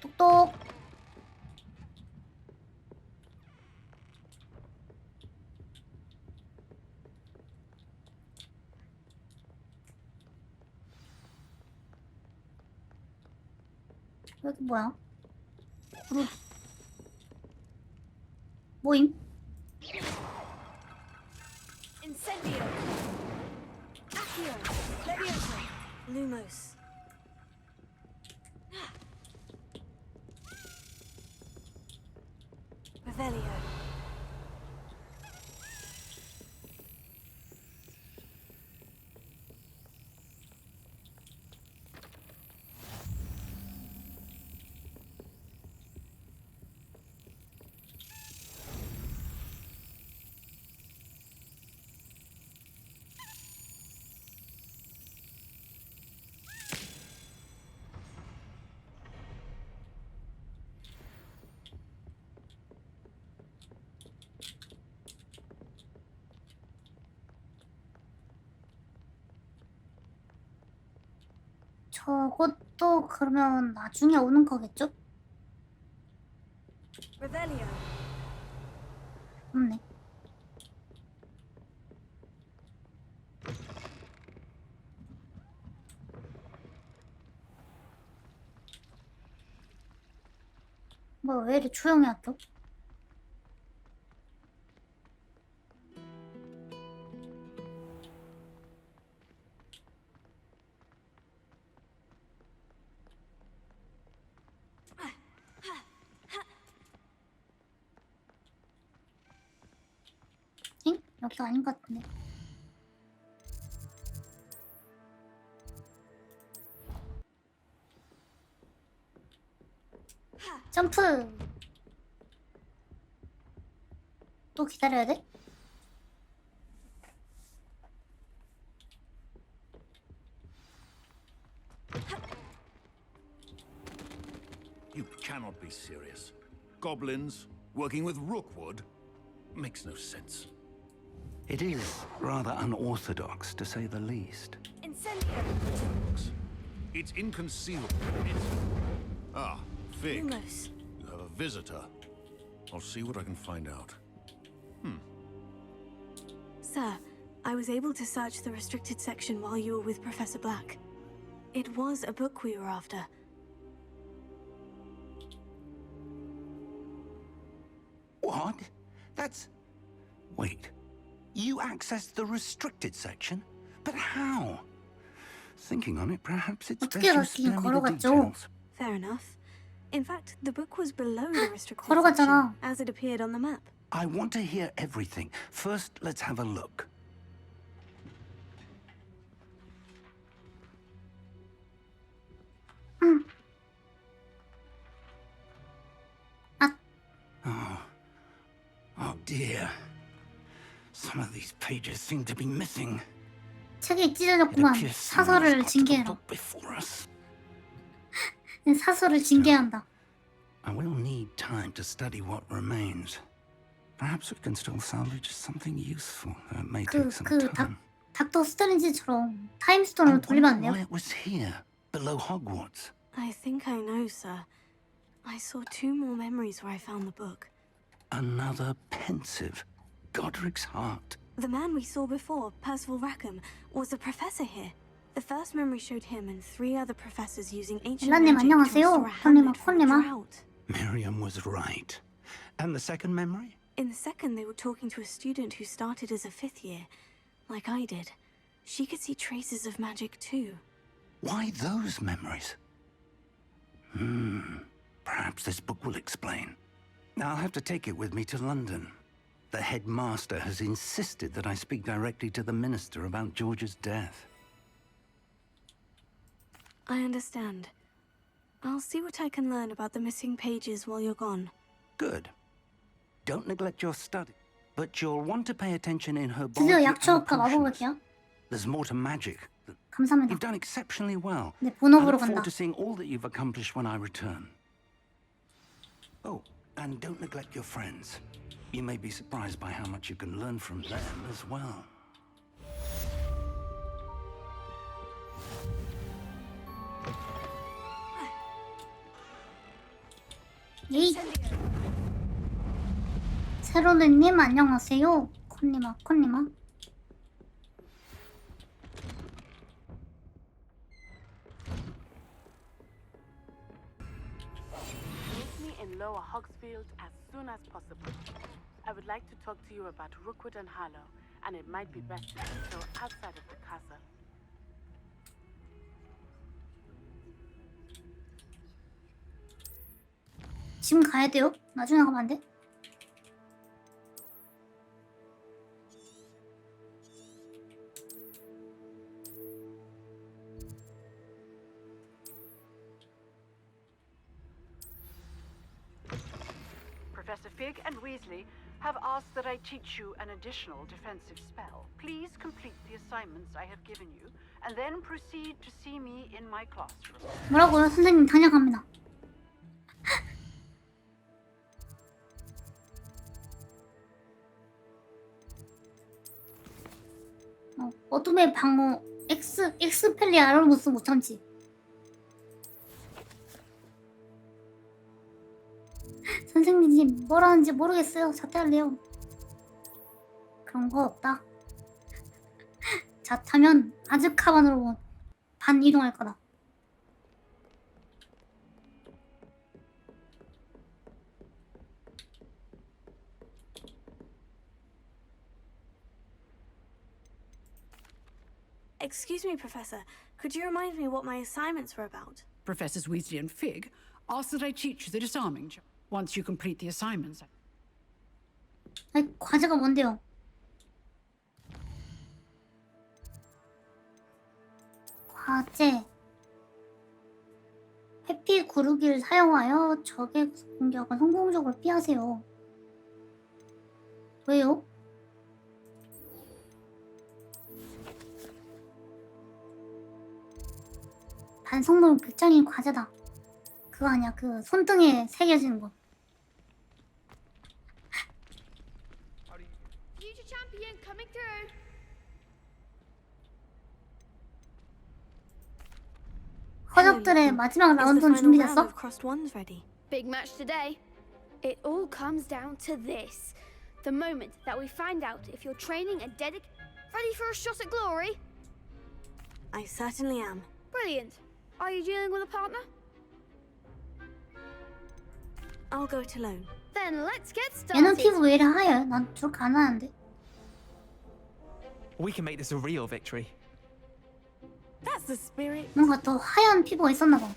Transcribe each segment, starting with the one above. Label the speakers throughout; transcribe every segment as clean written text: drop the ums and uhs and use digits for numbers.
Speaker 1: 똑똑. 여기 뭐야? 그룹. 모임?
Speaker 2: Incendio. Accio. Levioso. Lumos. Revelio.
Speaker 1: 저것도 그러면 나중에 오는 거겠죠?
Speaker 2: Revelio.
Speaker 1: 없네. 뭐 왜 이리 조용히 하죠? 엥? 여기 아닌 것 같은데. 점프! 또 기다려야 돼?
Speaker 3: You cannot be serious. Goblins working with Rookwood makes no sense.
Speaker 4: It is rather unorthodox, to say the least.
Speaker 2: Incendio.
Speaker 3: It's inconceivable. Ah, Fig.
Speaker 2: Lumos.
Speaker 3: You have a visitor. I'll see what I can find out.
Speaker 2: Sir, I was able to search the restricted section while you were with Professor Black. It was a book we were after.
Speaker 4: What? That's... Wait. You accessed the restricted section? But how? Thinking on it, perhaps it's best
Speaker 1: 어떻게
Speaker 4: you spare me the
Speaker 1: 걸어갔죠?
Speaker 4: details.
Speaker 2: Fair enough. In fact, the book was below the restricted
Speaker 1: 걸어갔잖아.
Speaker 2: section, as it appeared on the map.
Speaker 4: I want to hear everything. First, let's have a look. Oh dear. Some of these pages seem to be missing.
Speaker 1: 책이
Speaker 4: It
Speaker 1: 찢어졌구만.
Speaker 4: appears someone
Speaker 1: 사설을
Speaker 4: has got to the
Speaker 1: 징계해라.
Speaker 4: book before us.
Speaker 1: 사설을 징계한다.
Speaker 4: I will need time to study what remains. Perhaps we can still salvage something useful. It may take some time.
Speaker 1: 닥터 스트레인지처럼 타임스톤을
Speaker 4: I
Speaker 1: 돌리면 안
Speaker 4: wonder
Speaker 1: 돼요?
Speaker 4: why it was here, below Hogwarts.
Speaker 2: I think I know, sir. I saw 2 more memories where I found the book.
Speaker 4: Another pensive. Godric's heart.
Speaker 2: The man we saw before, Percival Rackham, was a professor here. The first memory showed him and 3 other professors using ancient
Speaker 1: 엘라님
Speaker 2: magic to
Speaker 1: 안녕하세요.
Speaker 2: restore a
Speaker 1: 콜레마
Speaker 2: hamlet from a
Speaker 1: 콜레마.
Speaker 2: drought.
Speaker 4: Miriam was right. And the second memory?
Speaker 2: In the second, they were talking to a student who started as a 5th year, like I did. She could see traces of magic too.
Speaker 4: Why those memories? Perhaps this book will explain. I'll have to take it with me to London. The headmaster has insisted that I speak directly to the minister about George's death.
Speaker 2: I understand. I'll see what I can learn about the missing pages while you're gone.
Speaker 4: Good. Don't neglect your study. But you'll want to pay attention in her
Speaker 1: 드디어
Speaker 4: body
Speaker 1: 약초학과 마법학이야?
Speaker 4: There's more to magic.
Speaker 1: 감사합니다.
Speaker 4: You've done exceptionally well.
Speaker 1: 네,
Speaker 4: I
Speaker 1: 본업으로
Speaker 4: look
Speaker 1: 간다.
Speaker 4: forward to seeing all that you've accomplished when I return. Oh, and don't neglect your friends. You may be surprised by how much you can learn from them as well.
Speaker 1: 예이. 세로네님 안녕하세요. 콘님아 콘님아.
Speaker 5: Meet me in Lower Hogsfield as soon as possible. I would like to talk to you about Rookwood and Harlow, and it might be best to do so outside of the castle.
Speaker 1: 지금 가야 돼요? 나중에 가면 안 돼?
Speaker 5: Professor Fig and Weasley have asked that I teach you an additional defensive spell. Please complete the assignments I have given you, and then proceed to see me in my classroom.
Speaker 1: 뭐라고요? 선생님 다녀갑니다. 어둠의 방어 엑스펠리 아르무스 못 참지. 선생님 뭐라는지 모르겠어요. 자퇴할래요. 그런 거 없다. 자타면 아즈카반으로 반 이동할 거다.
Speaker 2: Excuse me, Professor. Could you remind me what my assignments were about?
Speaker 6: Professors Weasley and Fig asked that I teach you the disarming charm. Once you complete the assignments.
Speaker 1: 아니, 과제가 뭔데요? 과제. 해피 구르기를 사용하여 적의 공격을 성공적으로 피하세요. 왜요? 반성문 100장인 과제다. 그거 아니야. 그 손등에 새겨지는 거.
Speaker 7: Future champion coming through.
Speaker 1: 허접들의 마지막
Speaker 2: Is the
Speaker 1: 라운드는
Speaker 2: final round
Speaker 1: 준비됐어?
Speaker 2: of crossed wands ready?
Speaker 7: Big match today. It all comes down to this. The moment that we find out if you're training and ready for a shot at glory.
Speaker 2: I certainly am.
Speaker 7: Brilliant. Are you dealing with a partner?
Speaker 2: I'll go it alone.
Speaker 7: Then let's get
Speaker 1: 얘는
Speaker 7: started.
Speaker 1: 피부 왜 이래 하얘? 난 저렇게 안 하는데.
Speaker 8: We can make this a real victory.
Speaker 5: That's the spirit.
Speaker 1: 뭔가 더 하얀 피부가 있었나 봐.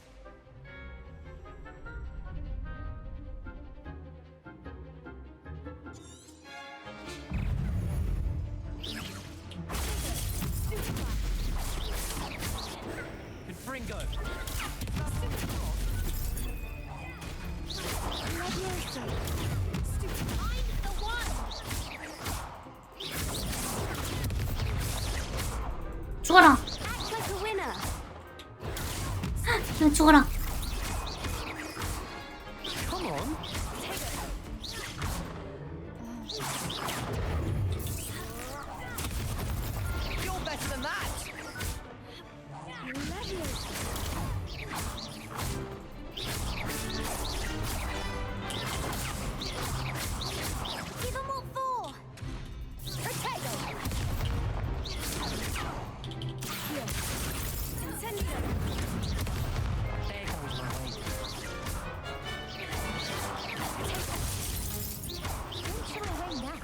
Speaker 8: Confringo.
Speaker 1: 죽어라.
Speaker 7: Act like a winner.
Speaker 1: 그냥 죽어라.
Speaker 8: Come on. You're better than that.
Speaker 7: Give them all four. Potato. Incendio.
Speaker 8: There goes my way.
Speaker 7: Don't chill away now.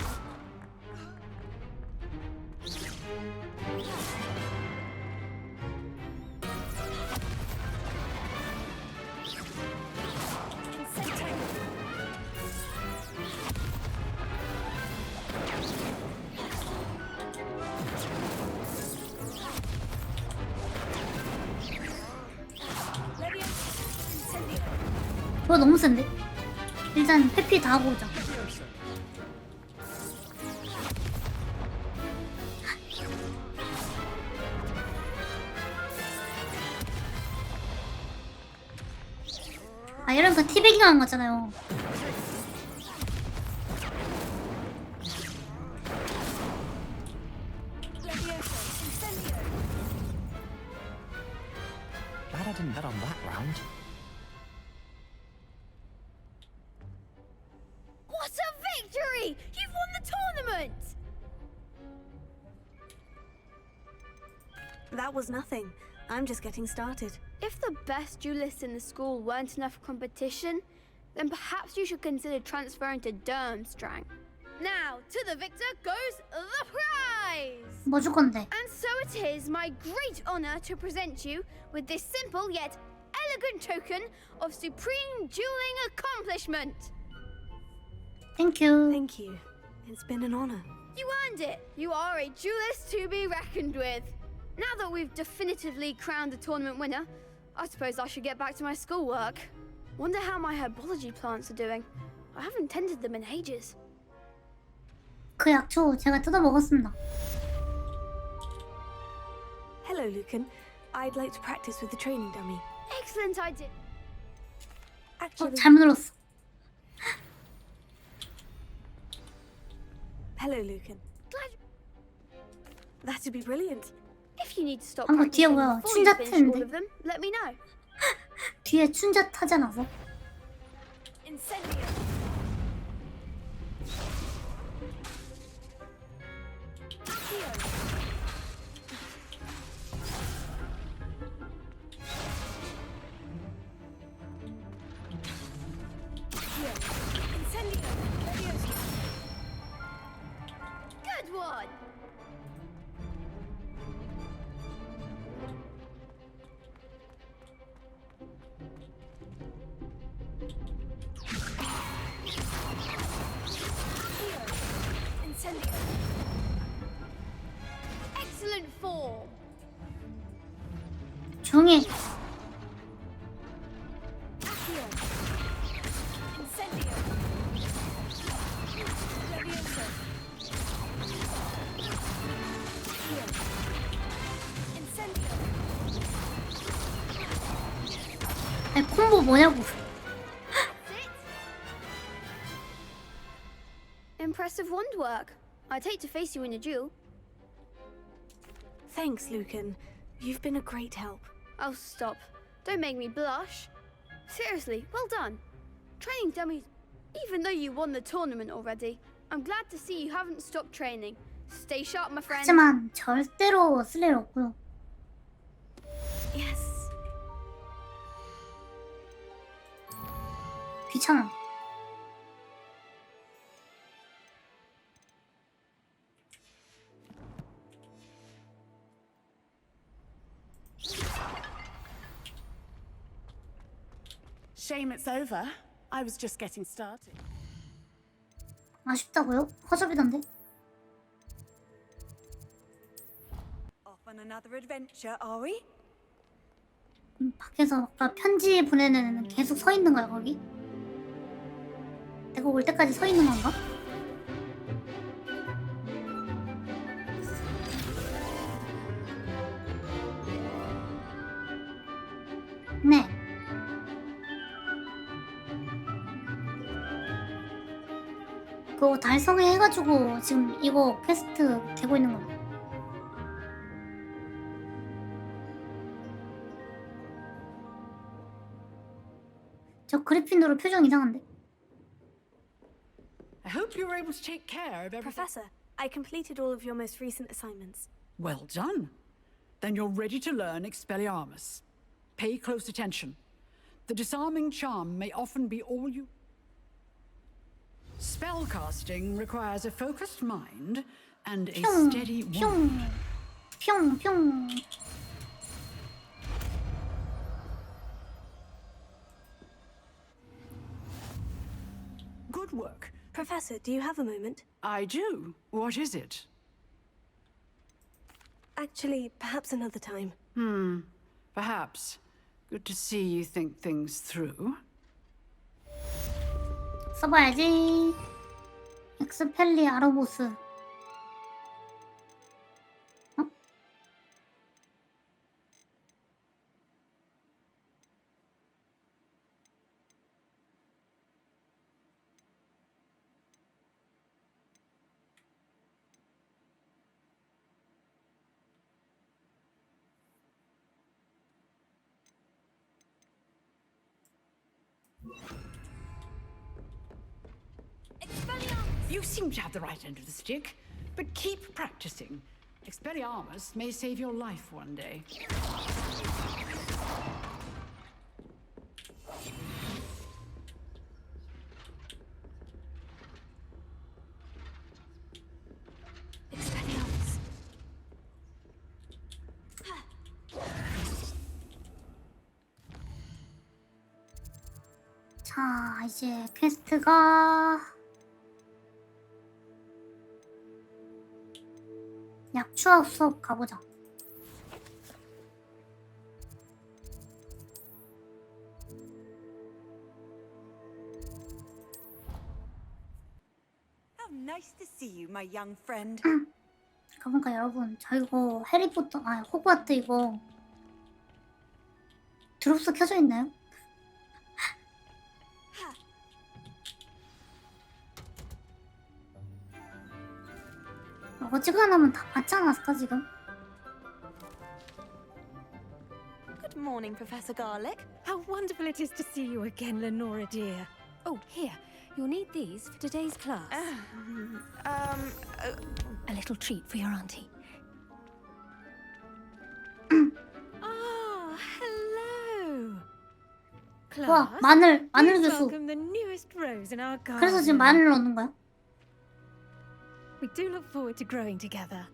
Speaker 1: 그거 너무 센데? 일단 회피 다 하고 오자. 아 이러니까 티베깅 하는 거잖아요.
Speaker 8: Glad I didn't bet on that round.
Speaker 7: victory! You've won the tournament!
Speaker 2: That was nothing. I'm just getting started.
Speaker 7: If the best duelists in the school weren't enough competition, then perhaps you should consider transferring to Durmstrang. Now, to the victor goes the prize!
Speaker 1: 뭐 줄 건데?
Speaker 7: And so it is my great honor to present you with this simple yet elegant token of supreme dueling accomplishment.
Speaker 1: Thank you.
Speaker 2: Thank you. It's been an honor.
Speaker 7: You earned it. You are a duelist to be reckoned with. Now that we've definitively crowned the tournament winner, I suppose I should get back to my schoolwork. Wonder how my herbology plants are doing. I haven't tended them in ages.
Speaker 1: 그 약초 제가 뜯어 먹었습니다.
Speaker 2: Hello, Lucan. I'd like to practice with the training dummy.
Speaker 7: Excellent idea.
Speaker 2: Actually,
Speaker 1: 잘못 눌렀어.
Speaker 2: hello, Lucan.
Speaker 7: Glad
Speaker 2: That'd be brilliant.
Speaker 7: if you need to stop
Speaker 1: 방금 뒤에
Speaker 7: practicing
Speaker 1: 뭐야?
Speaker 7: before you finish all
Speaker 1: 춘자트인데?
Speaker 7: of them, let me know.
Speaker 1: 뒤에 춘자 타지 않았어?
Speaker 2: Incendio.
Speaker 7: Good one. Excellent form.
Speaker 1: 조용히 해. 아니 콤보 뭐냐고.
Speaker 7: Impressive wand work. I'd hate to face you in a duel.
Speaker 2: Thanks, Lucan. You've been a great help.
Speaker 7: Oh, stop. Don't make me blush. Seriously, well done. Training dummies, even though you won the tournament already. I'm glad to see you haven't stopped training. Stay sharp, my friend.
Speaker 1: 하지만 절대로 쓸 일 없고요.
Speaker 2: Yes.
Speaker 1: 귀찮아.
Speaker 9: Shame it's over. I was just getting started.
Speaker 1: 아쉽다고요? 허접이던데?
Speaker 9: Off on another adventure, are we?
Speaker 1: 밖에서 아까 편지 보내는 애는 계속 서 있는 거야 거기? 내가 올 때까지 서 있는 건가? 네. 그거 달성해가지고 지금 이거 퀘스트 되고 있는 거야. 저 그리핀도르 표정 이상한데?
Speaker 6: I hope you were able to take care of everything.
Speaker 2: Professor, I completed all of your most recent assignments.
Speaker 6: Well done. Then you're ready to learn Expelliarmus. Pay close attention. The disarming charm may often be all you... Spellcasting requires a focused mind and a
Speaker 1: 뿅,
Speaker 6: steady
Speaker 1: 뿅, 뿅, 뿅.
Speaker 6: Good work.
Speaker 2: Professor, do you have a moment?
Speaker 6: I do. What is it?
Speaker 2: Actually, perhaps another time.
Speaker 6: Perhaps. Good to see you think things through.
Speaker 1: 써봐야지. 엑스펠리 아로보스. 어?
Speaker 6: You seem to have the right end of the stick, but keep practicing. Expelliarmus may save your life one day.
Speaker 2: Expelliarmus.
Speaker 1: 자, 이제 퀘스트가 약추학 수업 가보자.
Speaker 9: How nice to see you, my young friend.
Speaker 1: 가보니까 여러분, 저 이거 해리포터, 호그와트 이거 드롭스 켜져 있나요? 어지간하면 다 받지 않았을까 지금?
Speaker 9: Good morning, Professor Garlic.
Speaker 10: How wonderful it is to see you again, Lenora dear. Oh, here. You'll need these for today's class. A little treat for your auntie. Ah, hello.
Speaker 1: 와,
Speaker 10: Class,
Speaker 1: 마늘
Speaker 10: please
Speaker 1: 교수.
Speaker 10: welcome the newest rose in our garden.
Speaker 1: 그래서 지금 마늘을 넣는 거야?
Speaker 10: We do look forward to growing together.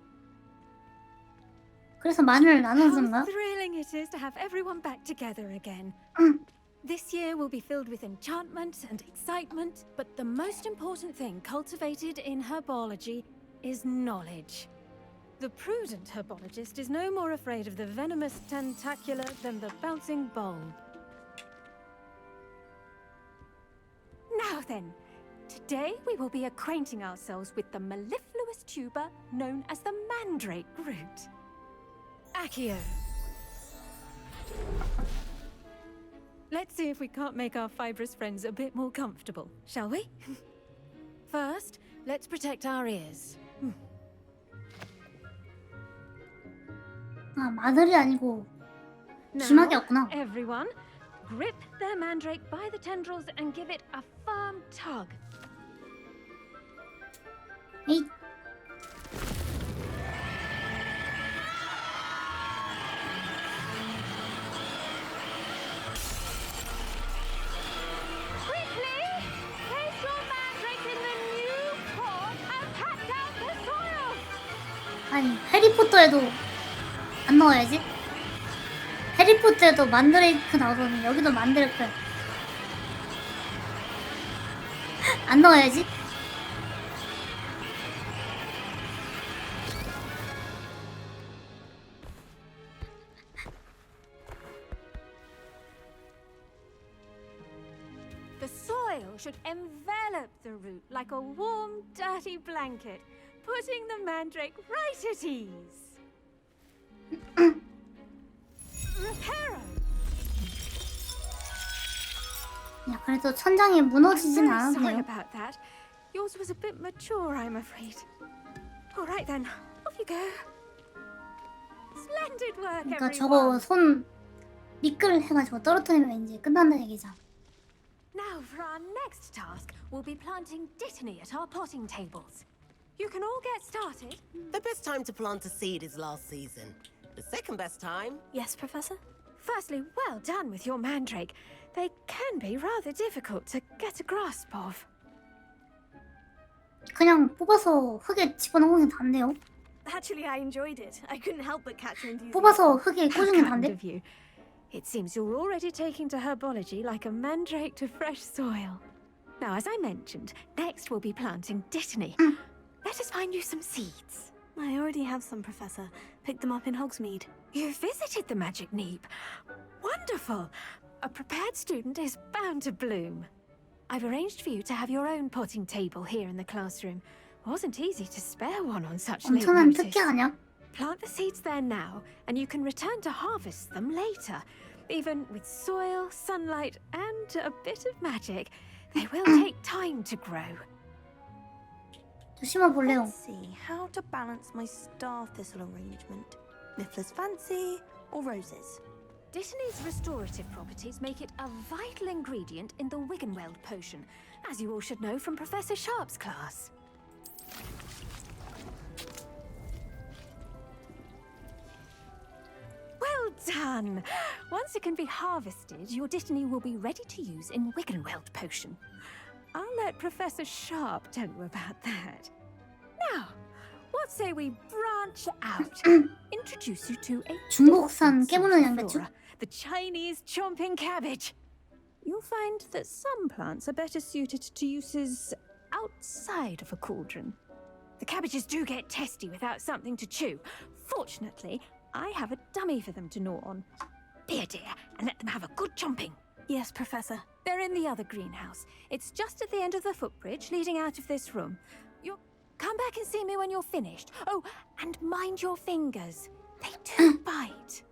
Speaker 1: 그래서 마늘을 나눠주는
Speaker 10: How
Speaker 1: 거야?
Speaker 10: thrilling it is to have everyone back together again.
Speaker 1: 응.
Speaker 10: This year will be filled with enchantment and excitement, but the most important thing cultivated in herbology is knowledge. The prudent herbologist is no more afraid of the venomous tentacula than the bouncing bulb. Now then, today we will be acquainting ourselves with the mellifluous tuber known as the mandrake root. Accio. Let's see if we can't make our fibrous friends a bit more comfortable, shall we? First, let's protect our ears.
Speaker 1: 아, 마늘이 아니고
Speaker 10: Now,
Speaker 1: 주막이었구나.
Speaker 10: everyone, grip their mandrake by the tendrils and give it a firm tug.
Speaker 1: 에이,
Speaker 10: Quickly, place your mandrake in the new pot and pat down the soil.
Speaker 1: 아니 해리포터에도 안 넣어야지. 해리포터에도 만드레이크 나오더니 여기도 만드레이크 안 넣어야지.
Speaker 10: The soil should envelop the root like a warm, dirty blanket, putting the mandrake right at ease. Reparo!
Speaker 1: 야, 그래도 천장이
Speaker 10: I'm
Speaker 1: 무너지진
Speaker 10: very sorry
Speaker 1: 않았네요.
Speaker 10: about that. Yours was a bit mature, I'm afraid. All right then, off you go. Splendid work,
Speaker 1: 그러니까
Speaker 10: everyone.
Speaker 1: 저거 손 미끌 해가지고 떨어뜨리면 이제 끝난다 얘기잖아.
Speaker 10: Now for our next task, we'll be planting dittany at our potting tables. You can all get started.
Speaker 11: The best time to plant a seed is last season. The second best time...
Speaker 10: Yes, Professor? Firstly, well done with your mandrake. They can be rather difficult to get a grasp of.
Speaker 1: 그냥 뽑아서 흙에 집어넣는 게 단데요.
Speaker 2: Actually, I enjoyed it. I couldn't help but catch your enthusiasm.
Speaker 1: 뽑아서 흙에
Speaker 10: How
Speaker 1: 꽂는 게
Speaker 10: kind
Speaker 1: 단데.
Speaker 10: of you. It seems you're already taking to herbology like a mandrake to fresh soil. Now, as I mentioned, next we'll be planting dittany. Let us find you some seeds.
Speaker 2: I already have some, Professor. Picked them up in Hogsmeade.
Speaker 10: You visited the Magic Neep. Wonderful! A prepared student is bound to bloom. I've arranged for you to have your own potting table here in the classroom. Wasn't easy to spare one on such late
Speaker 1: 엄청난
Speaker 10: notice.
Speaker 1: 특기 아니야?
Speaker 10: Plant the seeds there now, and you can return to harvest them later. Even with soil, sunlight, and a bit of magic, they will take time to grow.
Speaker 1: 저 심어볼래요.
Speaker 2: Let's see how to balance my star thistle arrangement. Niffler's fancy or roses?
Speaker 10: Dittany's restorative properties make it a vital ingredient in the Wiggenweld potion, as you all should know from Professor Sharp's class. done. Once it can be harvested, your Dittany will be ready to use in Wiggenweld potion. I'll let Professor Sharp tell you about that. Now, what say we branch out? Introduce you to a
Speaker 1: 중국산
Speaker 10: different
Speaker 1: 깨무는
Speaker 10: sort of
Speaker 1: 양배추?
Speaker 10: flora, the Chinese chomping cabbage. You'll find that some plants are better suited to uses outside of a cauldron. The cabbages do get testy without something to chew. Fortunately, I have a dummy for them to gnaw on. Be a dear and let them have a good chomping.
Speaker 2: Yes, Professor.
Speaker 10: They're in the other greenhouse. It's just at the end of the footbridge leading out of this room. You'll come back and see me when you're finished. Oh, and mind your fingers. They do bite.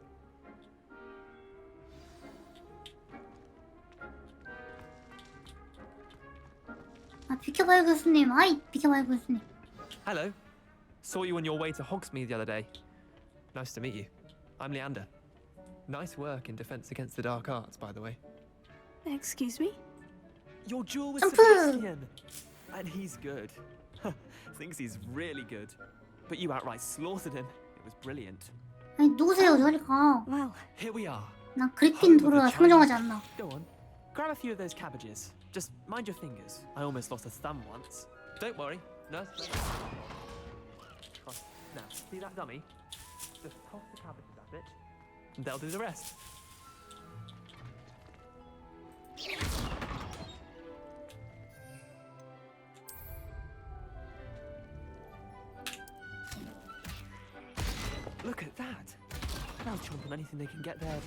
Speaker 1: 아, 비켜봐요 교수님. 아이, 비켜봐요 교수님.
Speaker 8: Hello. Saw you on your way to Hogsmeade the other day. Nice to meet you. I'm Leander. Nice work in Defense Against the Dark Arts, by the way.
Speaker 2: Excuse me?
Speaker 8: Your duel with
Speaker 1: 점프!
Speaker 8: Sebastian! And he's good. Thinks he's really good. But you outright slaughtered him. It was brilliant.
Speaker 1: 아니 누구세요? 저리 가.
Speaker 2: Well,
Speaker 8: Here we are.
Speaker 1: 난 그리핀도르가 상정하지 않나.
Speaker 8: Go on. Grab a few of those cabbages. Just mind your fingers. I almost lost a thumb once. Don't worry. Nurse. Now, see that dummy? Just toss the cabbages at it, and they'll do the rest. Look at that. They'll chomp on anything they can get their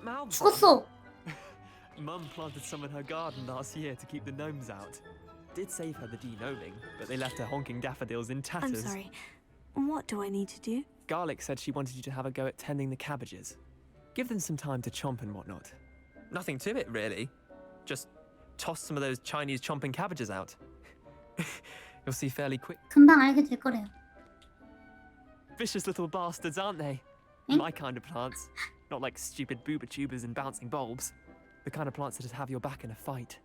Speaker 8: mouths on.
Speaker 1: 죽었어.
Speaker 8: Mum planted some in her garden last year to keep the gnomes out. Did save her the de-gnoming, but they left her honking daffodils in tatters.
Speaker 2: I'm sorry. What do I need to do?
Speaker 8: Garlic said she wanted you to have a go at tending the cabbages. Give them some time to chomp and whatnot. Nothing to it, really. Just toss some of those Chinese chomping cabbages out. You'll see fairly quick.
Speaker 1: 금방 알게 될 거래요.
Speaker 8: Vicious little bastards, aren't they?
Speaker 1: Eh?
Speaker 8: My kind of plants. Not like stupid booba tubers and bouncing bulbs. The kind of plants that just have your back in a fight.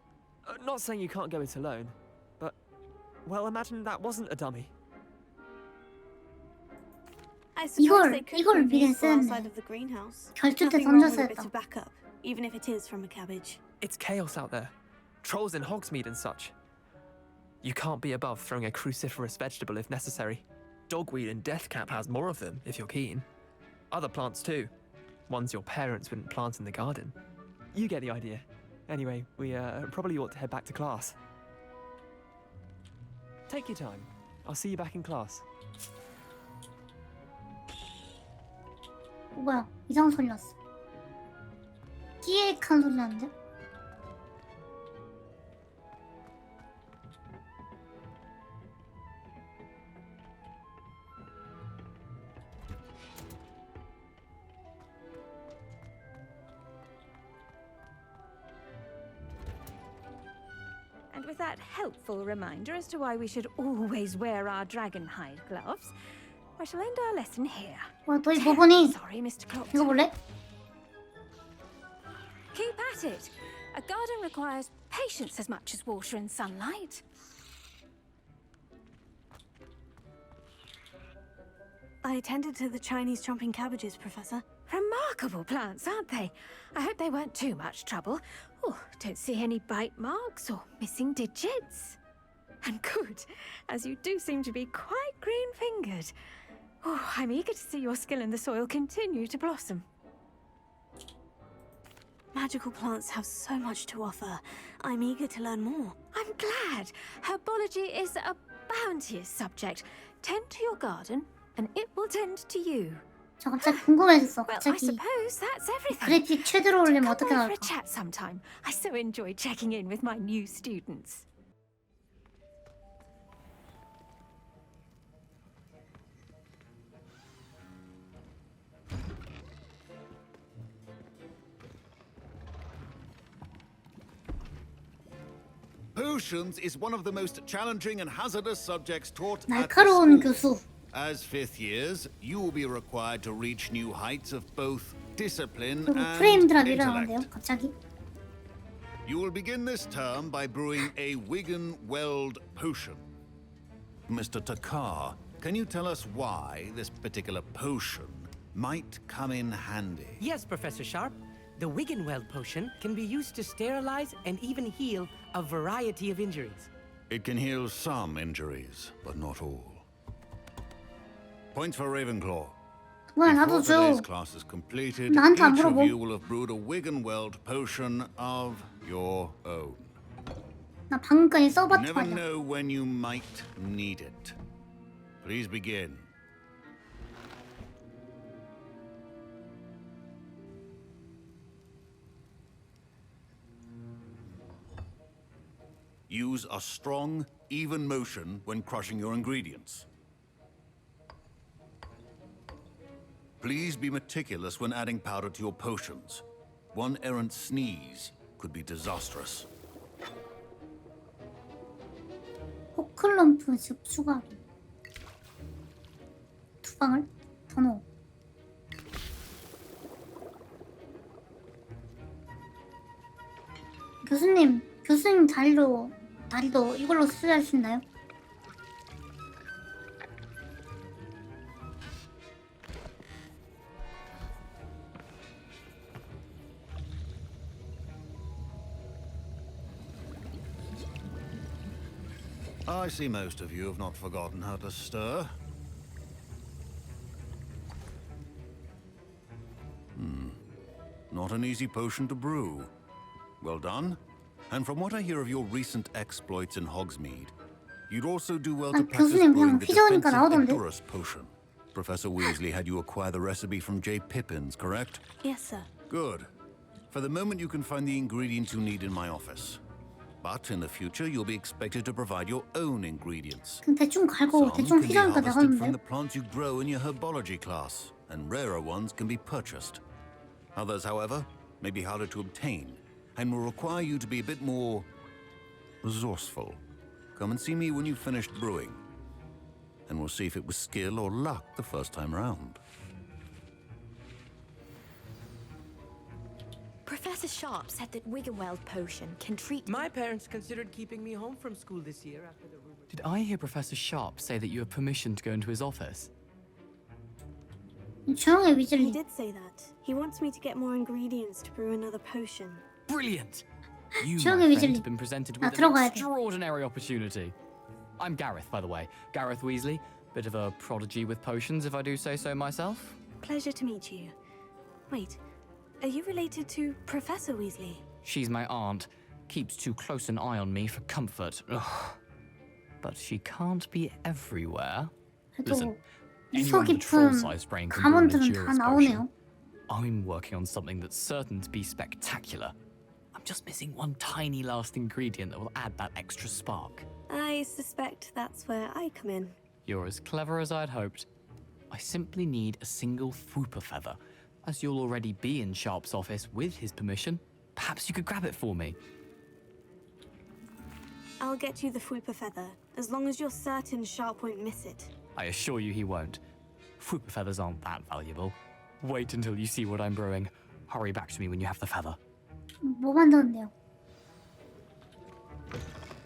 Speaker 8: Not saying you can't go it alone, but, well, imagine that wasn't a dummy.
Speaker 2: I suppose they
Speaker 1: 이걸
Speaker 2: could be
Speaker 1: 미리
Speaker 2: useful
Speaker 1: 쓰는데.
Speaker 2: outside of the greenhouse.
Speaker 1: 결투 때
Speaker 2: Nothing wrong with a
Speaker 1: 던졌어야
Speaker 2: bit
Speaker 1: 했다.
Speaker 2: of backup, even if it is from a cabbage.
Speaker 8: It's chaos out there. Trolls in Hogsmeade and such. You can't be above throwing a cruciferous vegetable if necessary. Dogweed and deathcap has more of them, if you're keen. Other plants too. Ones your parents wouldn't plant in the garden. You get the idea. Anyway, we probably ought to head back to class. Take your time. I'll see you back in class.
Speaker 1: 뭐야? 이상한 소리 났어. 끼익한 소리 나는데?
Speaker 10: And with that helpful reminder as to why we should always wear our dragon hide gloves, I shall end our lesson here.
Speaker 1: 와, 너희 뭐 보니?
Speaker 10: Sorry, Mr. Clock.
Speaker 1: 이거 볼래?
Speaker 10: Keep at it. A garden requires patience as much as water and sunlight.
Speaker 2: I attended to the Chinese chomping cabbages, Professor.
Speaker 10: Remarkable plants, aren't they? I hope they weren't too much trouble. Oh, don't see any bite marks or missing digits. And good, as you do seem to be quite green-fingered. Oh, I'm eager to see your skill in the soil continue to blossom.
Speaker 2: Magical plants have so much to offer. I'm eager to learn more.
Speaker 10: I'm glad. Herbology is a bounteous subject. Tend to your garden, and it will tend to you.
Speaker 1: 저 갑자기 궁금해졌어.
Speaker 10: Well, I
Speaker 1: 갑자기
Speaker 10: suppose that's everything.
Speaker 1: 그래픽 최대로 올리면
Speaker 10: Come
Speaker 1: 어떻게
Speaker 10: over for a
Speaker 1: 나올까?
Speaker 10: chat sometime. I so enjoy checking in with my new students.
Speaker 3: Potions is one of the most challenging and hazardous subjects taught at the
Speaker 1: 날카로운
Speaker 3: school.
Speaker 1: 교수.
Speaker 3: As fifth years, you will be required to reach new heights of both discipline
Speaker 1: 그리고
Speaker 3: and
Speaker 1: 프레임 드랍 일어나는데요,
Speaker 3: intellect.
Speaker 1: 갑자기?
Speaker 3: You will begin this term by brewing a Wiggenweld potion. Mr. Takar, can you tell us why this particular potion might come in handy.
Speaker 12: Yes, Professor Sharp. The Wiggenweld potion can be used to sterilize and even heal a variety of injuries.
Speaker 3: It can heal some injuries, but not all. Points for Ravenclaw.
Speaker 1: 뭐야 나도
Speaker 3: Before
Speaker 1: 줘.
Speaker 3: today's class is completed,
Speaker 1: 나한테 안
Speaker 3: each of
Speaker 1: 물어보.
Speaker 3: you will have brewed a Wiggenweld potion of your own.
Speaker 1: 나 방금까지
Speaker 3: You
Speaker 1: 써봤단
Speaker 3: never
Speaker 1: 말이야.
Speaker 3: know when you might need it. Please begin. Use a strong, even motion when crushing your ingredients. Please be meticulous when adding powder to your potions. One errant sneeze could be disastrous.
Speaker 1: 호클럼프 즙 추가하기. 2방울 더 넣어. 교수님 다리도 이걸로 수술할 수 있나요?
Speaker 3: I see most of you have not forgotten how to stir. Not an easy potion to brew. Well done. And from what I hear of your recent exploits in Hogsmeade, you'd also do well to practice
Speaker 1: 교수님
Speaker 3: brewing
Speaker 1: 그냥
Speaker 3: the
Speaker 1: 휘저으니까
Speaker 3: defensive
Speaker 1: 나오던데?
Speaker 3: Endurance potion. Professor Weasley had you acquire the recipe from J. Pippin's, correct?
Speaker 2: Yes, sir.
Speaker 3: Good. For the moment, you can find the ingredients you need in my office. But in the future, you'll be expected to provide your own ingredients.
Speaker 1: 그냥 대충 갈고
Speaker 3: Some
Speaker 1: 대충
Speaker 3: can be
Speaker 1: 휘저으니까
Speaker 3: harvested
Speaker 1: 나가는데?
Speaker 3: from the plants you grow in your herbology class, and rarer ones can be purchased. Others, however, may be harder to obtain, and will require you to be a bit more resourceful. Come and see me when you've finished brewing, and we'll see if it was skill or luck the first time round.
Speaker 13: Professor Sharp said that Wiggenweld potion can treat...
Speaker 12: My parents considered keeping me home from school this year after the rumor...
Speaker 14: Did I hear Professor Sharp say that you have permission to go into his office?
Speaker 1: 조용해
Speaker 2: He
Speaker 1: 위즐리.
Speaker 2: did say that. He wants me to get more ingredients to brew another potion.
Speaker 14: Brilliant! You,
Speaker 1: 조용해
Speaker 14: my friend,
Speaker 1: 위즐리.
Speaker 14: have been presented
Speaker 1: 나
Speaker 14: with an
Speaker 1: 들어가야 돼.
Speaker 14: extraordinary opportunity. I'm Gareth, by the way. Gareth Weasley. Bit of a prodigy with potions, if I do say so myself.
Speaker 2: Pleasure to meet you. Wait, are you related to Professor Weasley?
Speaker 14: She's my aunt. Keeps too close an eye on me for comfort. Ugh. But she can't be everywhere. Listen,
Speaker 1: 그래도
Speaker 14: anyone
Speaker 1: 이소
Speaker 14: with a troll
Speaker 1: 깊은
Speaker 14: sized brain can brew an
Speaker 1: 감원들은 다
Speaker 14: endurance
Speaker 1: 나오네요.
Speaker 14: potion. I'm working on something that's certain to be spectacular. I'm just missing one tiny last ingredient that will add that extra spark.
Speaker 2: I suspect that's where I come in.
Speaker 14: You're as clever as I'd hoped. I simply need a single Fwooper feather. As you'll already be in Sharp's office with his permission, perhaps you could grab it for me.
Speaker 2: I'll get you the Fwooper feather, as long as you're certain Sharp won't miss it.
Speaker 14: I assure you he won't. Fwooper feathers aren't that valuable. Wait until you see what I'm brewing. Hurry back to me when you have the feather.
Speaker 1: 뭐 만드는데요?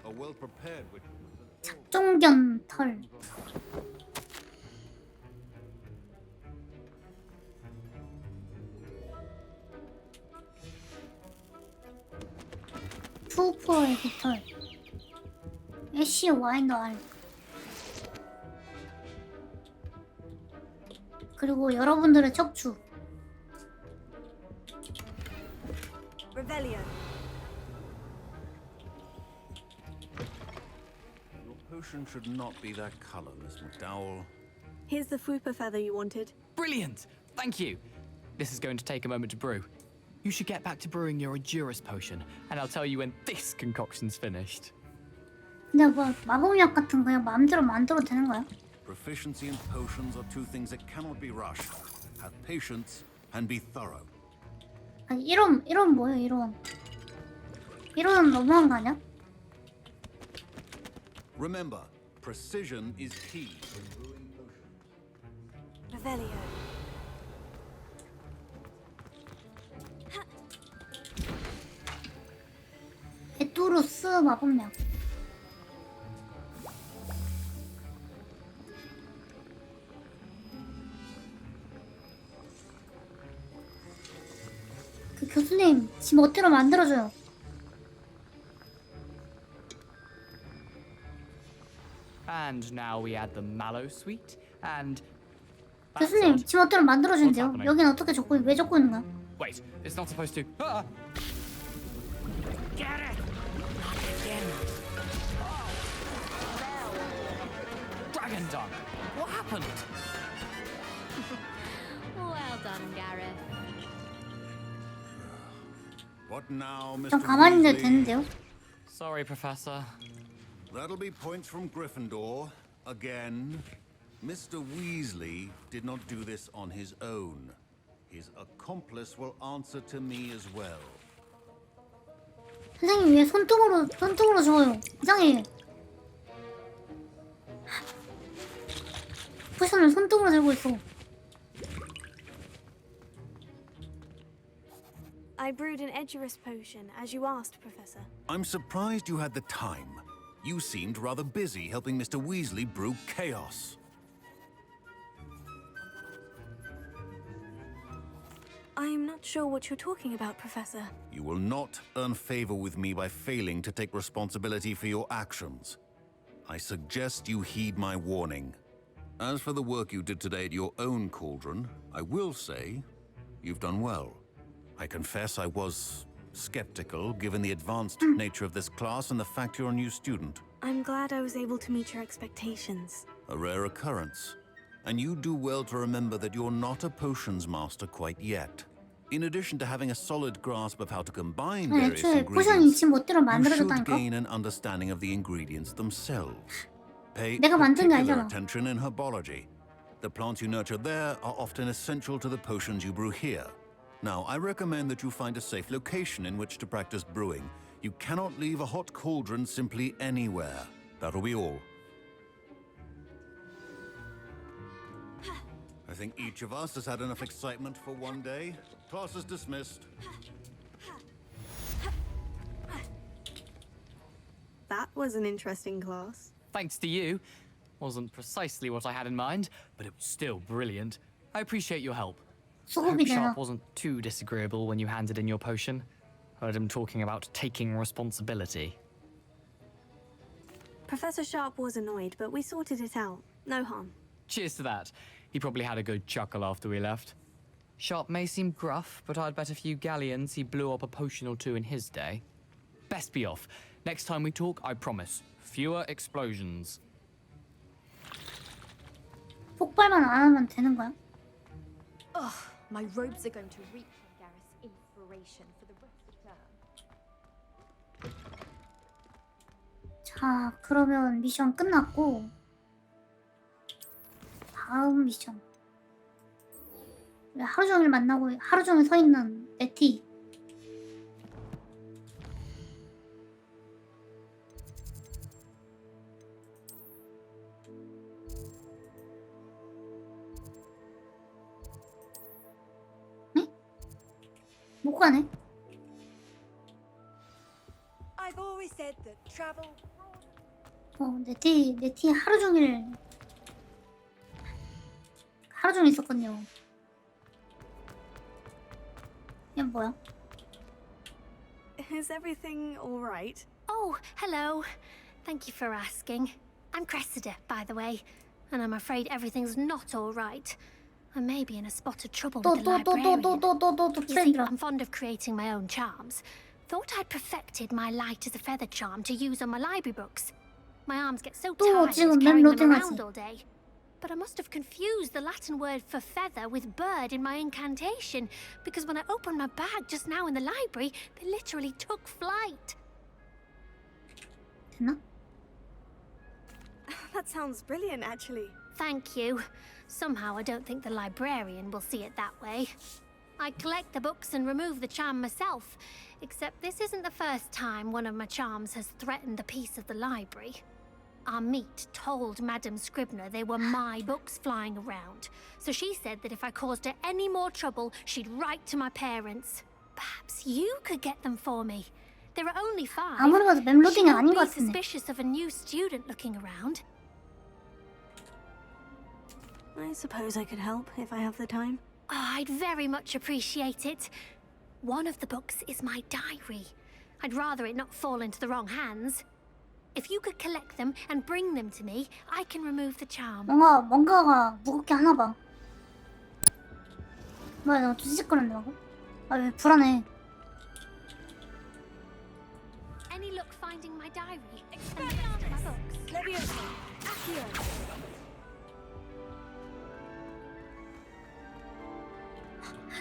Speaker 3: A well-prepared witch.
Speaker 1: 작종견 털. 푸푸어의 깃털. 애쉬 와인더 알. 그리고 여러분들의 척추.
Speaker 2: Revelio.
Speaker 3: Your potion should not be that color, Miss McDowell.
Speaker 2: Here's the Fwooper feather you wanted.
Speaker 14: Brilliant! Thank you. This is going to take a moment to brew. You should get back to brewing your Endurance potion, and I'll tell you when this concoction's finished.
Speaker 1: 근데 뭐 마법약 같은 거 그냥 마음대로 만들어도 되는 거야?
Speaker 3: Proficiency in potions are two things that cannot be rushed. Have patience and be thorough.
Speaker 1: 아니 이론 뭐예요 이론? 이론은 너무한 거 아니야?
Speaker 3: Remember, precision is key when brewing potions.
Speaker 2: Revelio.
Speaker 1: 에투루스 마법약. 교수님, 지 멋대로 만들어줘요.
Speaker 14: And now we add the mallow sweet and.
Speaker 1: 교수님, 지 멋대로 만들어준대요. 여긴 어떻게 적고 왜 적고 있는 거야?
Speaker 14: Wait, it's not supposed to. Ah!
Speaker 12: Get it! Not again.
Speaker 14: Dragon Dung! What happened?
Speaker 13: Well done, Gareth.
Speaker 3: What now, Mr.
Speaker 1: 전 가만히 있는데
Speaker 3: Weasley?
Speaker 1: 되는데요?
Speaker 14: Sorry, Professor.
Speaker 3: That'll be points from Gryffindor. Again. Mr. Weasley did not do this on his own. His accomplice will answer to me as well.
Speaker 1: 선생님 왜 손등으로 적어요? 이상해. 포션을 손등으로 들고 있어.
Speaker 2: I brewed an Edurus potion, as you asked, Professor.
Speaker 3: I'm surprised you had the time. You seemed rather busy helping Mr. Weasley brew chaos.
Speaker 2: I'm not sure what you're talking about, Professor.
Speaker 3: You will not earn favor with me by failing to take responsibility for your actions. I suggest you heed my warning. As for the work you did today at your own cauldron, I will say you've done well. I confess I was skeptical given the advanced nature of this class and the fact you're a new student.
Speaker 2: I'm glad I was able to meet your expectations.
Speaker 3: A rare occurrence. And you do well to remember that you're not a potions master quite yet. In addition to having a solid grasp of how to combine various
Speaker 1: 애초에 포션이
Speaker 3: ingredients,
Speaker 1: 지 멋대로
Speaker 3: you should
Speaker 1: 만들어줬다니까?
Speaker 3: gain an understanding of the ingredients themselves. Pay
Speaker 1: 내가 만든 게
Speaker 3: particular
Speaker 1: 아니잖아.
Speaker 3: attention in herbology. The plants you nurture there are often essential to the potions you brew here. Now, I recommend that you find a safe location in which to practice brewing. You cannot leave a hot cauldron simply anywhere. That'll be all. I think each of us has had enough excitement for one day. Class is dismissed.
Speaker 2: That was an interesting class.
Speaker 14: Thanks to you. Wasn't precisely what I had in mind, but it was still brilliant. I appreciate your help. I hope Sharp wasn't too disagreeable when you handed in your potion. Heard him talking about taking responsibility.
Speaker 2: Professor Sharp was annoyed, but we sorted it out. No harm.
Speaker 14: Cheers to that. He probably had a good chuckle after we left. Sharp may seem gruff, but I'd bet a few galleons he blew up a potion or two in his day. Best be off. Next time we talk, I promise. Fewer explosions.
Speaker 1: 폭발만 안 하면 되는 거야?
Speaker 13: Ugh, my robes are going to reek from Gareth's inspiration for the rest of the term.
Speaker 1: 자, 그러면 미션 끝났고 다음 미션. 하루 종일 만나고 하루 종일 서 있는 네티. 못 가네.
Speaker 15: I've always said that travel.
Speaker 1: 네티 하루 종일 있었거든요. 이게 뭐야?
Speaker 2: Is everything all right?
Speaker 16: Oh, hello. Thank you for asking. I'm Cressida, by the way, and I'm afraid everything's not all right. I may be in a spot of trouble with the librarian. You see, I'm fond of creating my own charms. Thought I'd perfected my light as a feather charm to use on my library books. My arms get so tired carrying them around all day. But I must have confused the Latin word for feather with bird in my incantation, because when I opened my bag just now in the library, they literally took flight.
Speaker 2: That sounds brilliant, actually.
Speaker 16: Thank you. Somehow I don't think the librarian will see it that way. I collect the books and remove the charm myself, except this isn't the first time one of my charms has threatened the peace of the library. Our meet told Madame Scribner they were my books flying around, so she said that if I caused her any more trouble, she'd write to my parents. Perhaps you could get them for me. There are only 5.
Speaker 1: 아무리 봐도 멜로디는 아닌 것
Speaker 16: Be
Speaker 1: 같은데.
Speaker 16: suspicious of a new student looking around.
Speaker 2: I suppose I could help if I have the time.
Speaker 16: Oh, I'd very much appreciate it. One of the books is my diary. I'd rather it not fall into the wrong hands. If you could collect them and bring them to me, I can remove the charm.
Speaker 1: 뭔가가 무겁게 하나 봐. 뭐야, 너 찌직거렸네 방금? 아, 왜 불안해?
Speaker 16: Any luck finding my diary? And my books?
Speaker 15: Leviosa. Accio.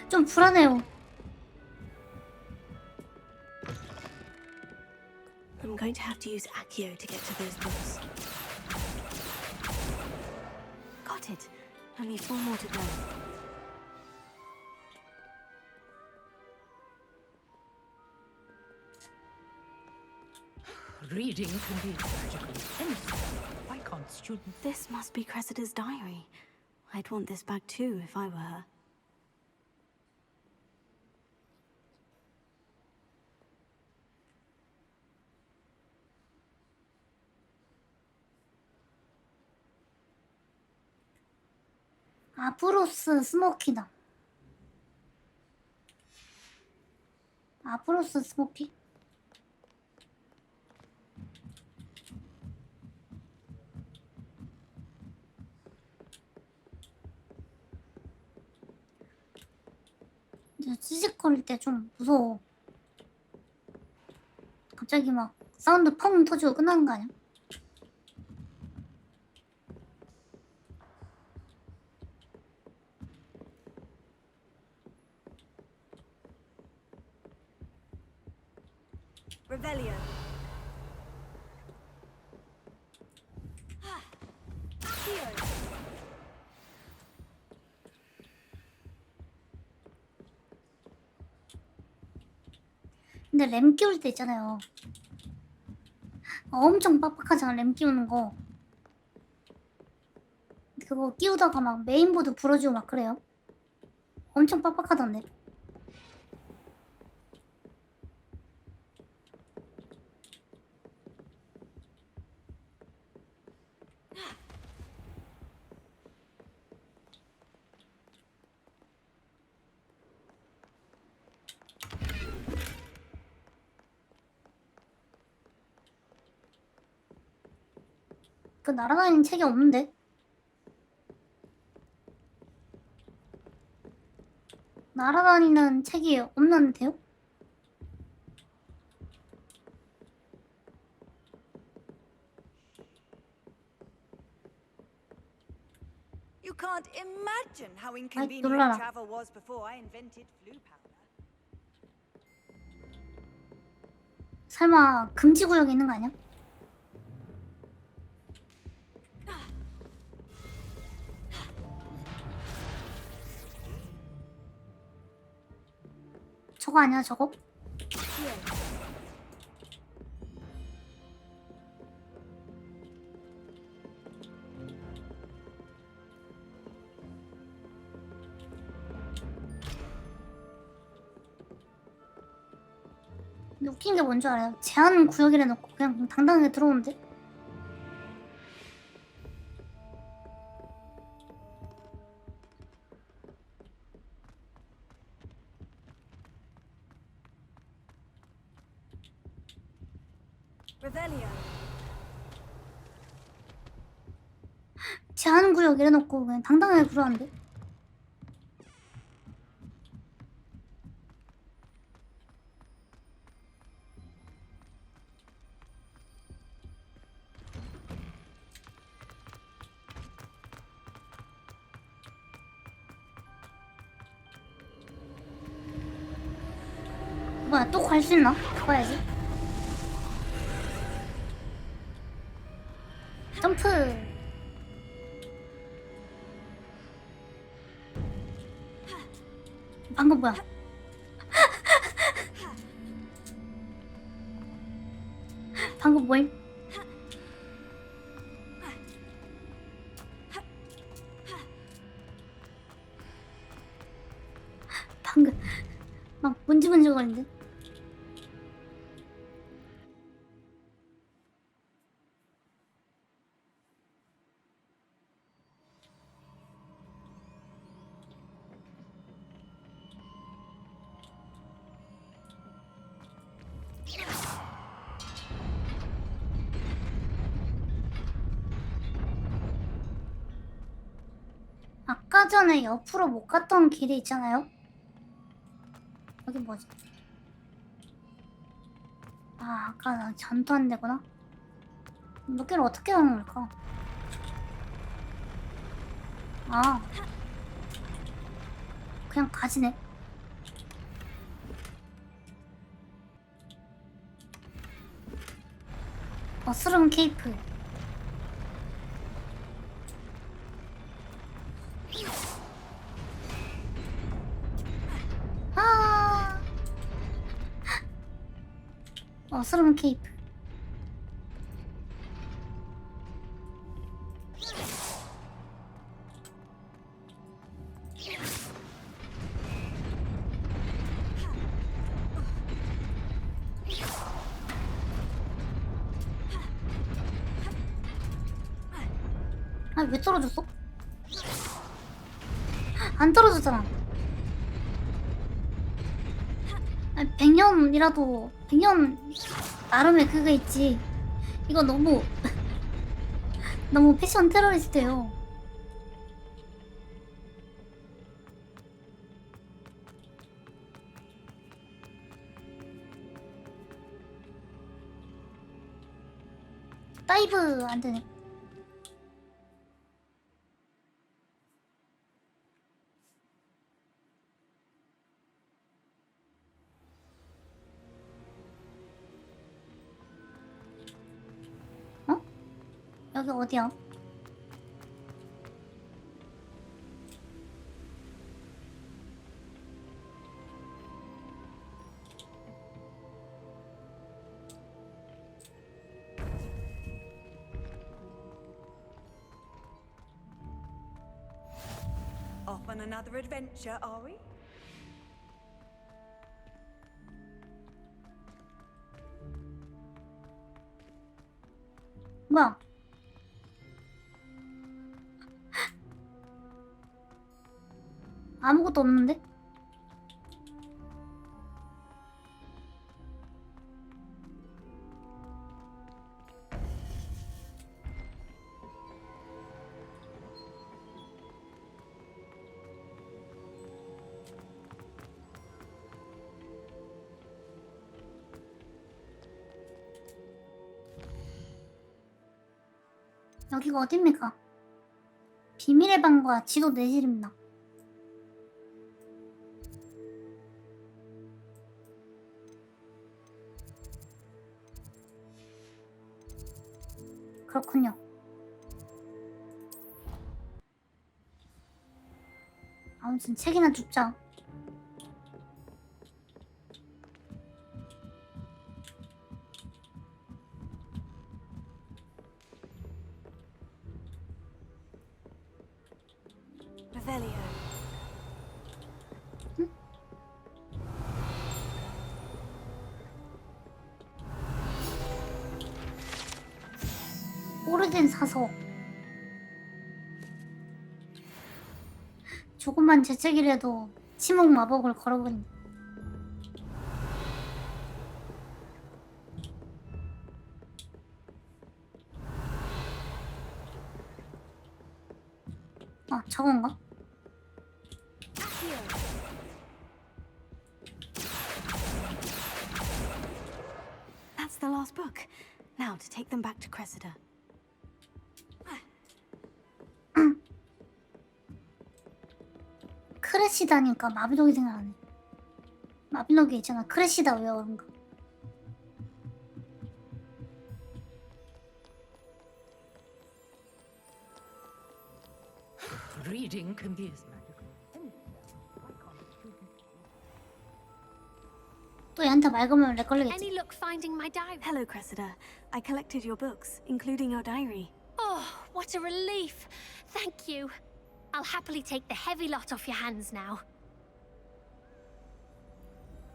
Speaker 1: 좀 불안해요.
Speaker 2: I'm going to have to use Accio to get to those books. Got it. Only 4 more to go.
Speaker 17: Reading can be magical. Anything. Why can't students?
Speaker 2: This must be Cressida's diary. I'd want this back too if I were her.
Speaker 1: 아프로스 스모키다. 아프로스 스모키? 찌직거릴 때 좀 무서워. 갑자기 막 사운드 펑 터지고 끝나는 거 아니야?
Speaker 15: Revelio. Accio.
Speaker 1: 근데 램 끼울 때 있잖아요. 엄청 빡빡하잖아, 램 끼우는 거. 그거 끼우다가 막 메인보드 부러지고 막 그래요. 엄청 빡빡하던데. 그 날아다니는 책이 없는데? 날아다니는 책이 없는데요?
Speaker 15: You can't imagine how
Speaker 1: 놀라라.
Speaker 15: inconvenient travel was before I invented flu powder.
Speaker 1: 설마 금지구역에 있는 거 아니야? 저거 아니야, 저거? 근데 웃긴 게 뭔 줄 알아요? 제한 구역이라 놓고 그냥 당당하게 들어오는데?
Speaker 15: Revelio.
Speaker 1: 제한 구역 이래놓고 그냥 당당하게 들어왔는데? 뭐야, 또 갈 수 있나? 가봐야지. 점프. 방금 뭐야? 방금 뭐임? 방금 막 문지문지거리는데? 얼마 전에 옆으로 못 갔던 길이 있잖아요? 여기 뭐지? 아, 아까 나 전투한 데구나? 여기를 어떻게 가는 걸까? 아, 그냥 가지네. 머스름 케이프. 아, 머스름 케이프. 아, 왜 떨어졌어? 안 떨어졌잖아. 아, 100년이라도 100년 나름의 그거 있지. 이거 너무 너무 패션 테러리스트예요. 다이브 안 되네. 여기 어디야?
Speaker 15: Off on another adventure, are we?
Speaker 1: 뭐야? 아무것도 없는데? 여기가 어딥니까? 비밀의 방과 지도 내실입니다. 그렇군요. 아무튼 책이나 줍자. 응? 오래된 사서. 조금만 재채기라도 침묵 마법을 걸어버린. 아, 저건가?
Speaker 2: That's the last book. Now to take them back to Cressida.
Speaker 1: 크레시다니까 마비노기 생각나네. 마비노기 있잖아. 크레시다 외우는 거.
Speaker 17: Reading can be as magical.
Speaker 1: 또 얘한테 말 걸면 렉 걸리겠지.
Speaker 16: Any luck finding my diary?
Speaker 2: Hello, Cressida. I collected your books, including your diary.
Speaker 16: Oh, what a relief. Thank you. I'll happily take the heavy lot off your hands now.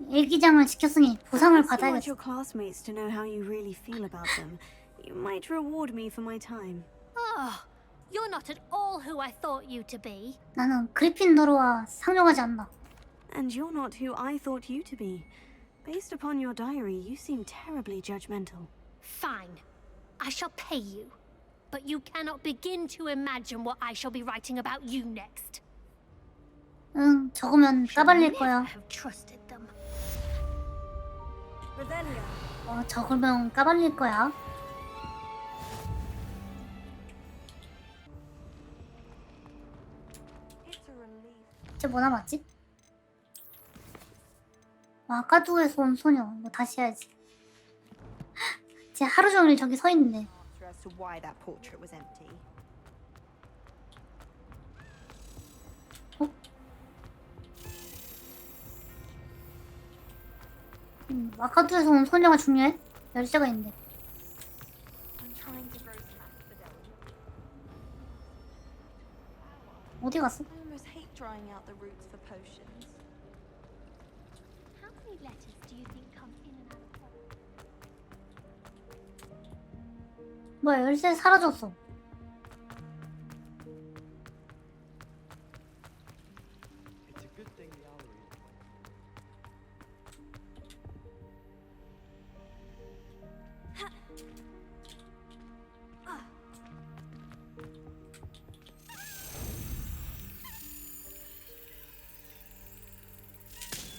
Speaker 1: 일기장을 지켰으니 보상을
Speaker 2: I want
Speaker 1: 받아야겠어.
Speaker 2: your classmates to know how you really feel about them. You might reward me for my time.
Speaker 16: Oh, you're not at all who I thought you to be.
Speaker 1: 나는 그리핀도르와 상종하지 않는다.
Speaker 2: And you're not who I thought you to be. Based upon your diary, you seem terribly judgmental.
Speaker 16: Fine. I shall pay you. But you cannot begin to imagine what I shall be writing about you next.
Speaker 1: 응, 적으면 까발릴 거야. 적으면 까발릴 거야. 이제 뭐 남았지? 와카두에서 온 소녀. 이거 다시 해야지. 쟤 하루 종일 저기 서 있네.
Speaker 13: As to why that portrait was empty.
Speaker 1: 와카두에서 온 소녀가 중요해? 열쇠가 있는데.
Speaker 13: I'm trying to grow some asphodel.
Speaker 1: 어디 갔어?
Speaker 13: I almost hate trying out the roots for potions.
Speaker 16: How many letters do you think come in and out of
Speaker 1: 뭐야, 열쇠 사라졌어.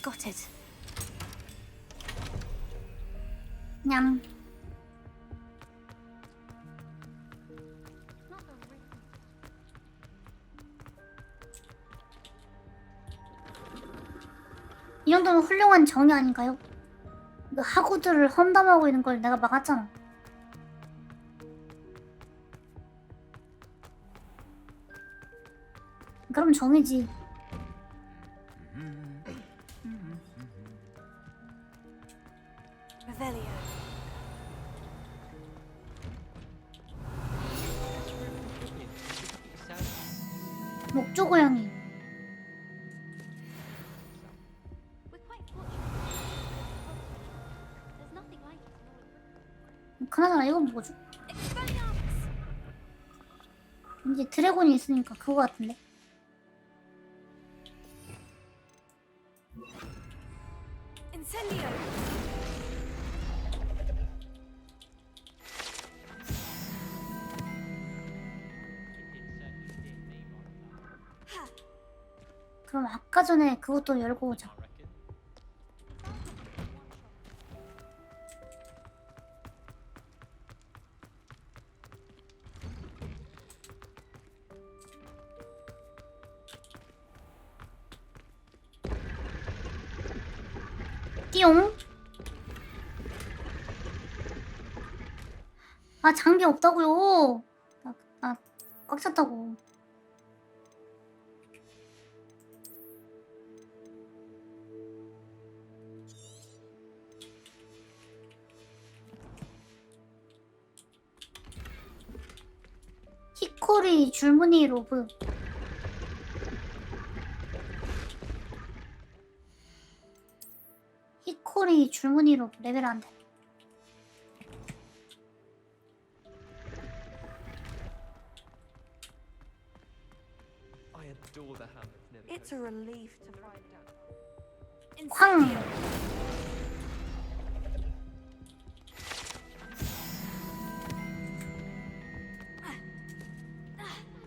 Speaker 2: Got it.
Speaker 1: 냠. 이 정도면 훌륭한 정의 아닌가요? 그 학우들을 험담하고 있는 걸 내가 막았잖아. 그럼 정의지.
Speaker 2: Revelio.
Speaker 1: 목조 고양이. 그나저나 이건 뭐죠? 이제 드래곤이 있으니까 그거 같은데.
Speaker 2: Incendio.
Speaker 1: 그럼 아까 전에 그것도 열고 오자. 띠용. 아, 장비 없다고요. 꽉 찼다고. 히코리 줄무늬 로브. 히코리 줄무늬 로브 레벨 안 돼.
Speaker 8: I adore the ham that's nearly
Speaker 13: It's a relief to find out.
Speaker 1: 쾅.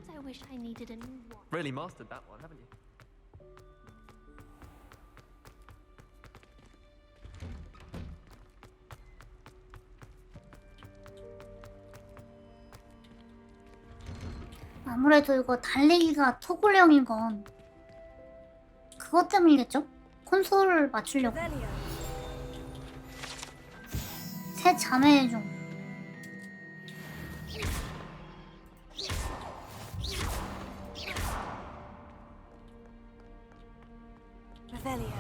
Speaker 16: I wish I needed a new one.
Speaker 8: really mastered that one, haven't you?
Speaker 1: 아무래도 이거 달리기가 토글형인 건 그것 때문이겠죠? 콘솔을 맞추려고. 새 자매의 종.
Speaker 2: Revelio.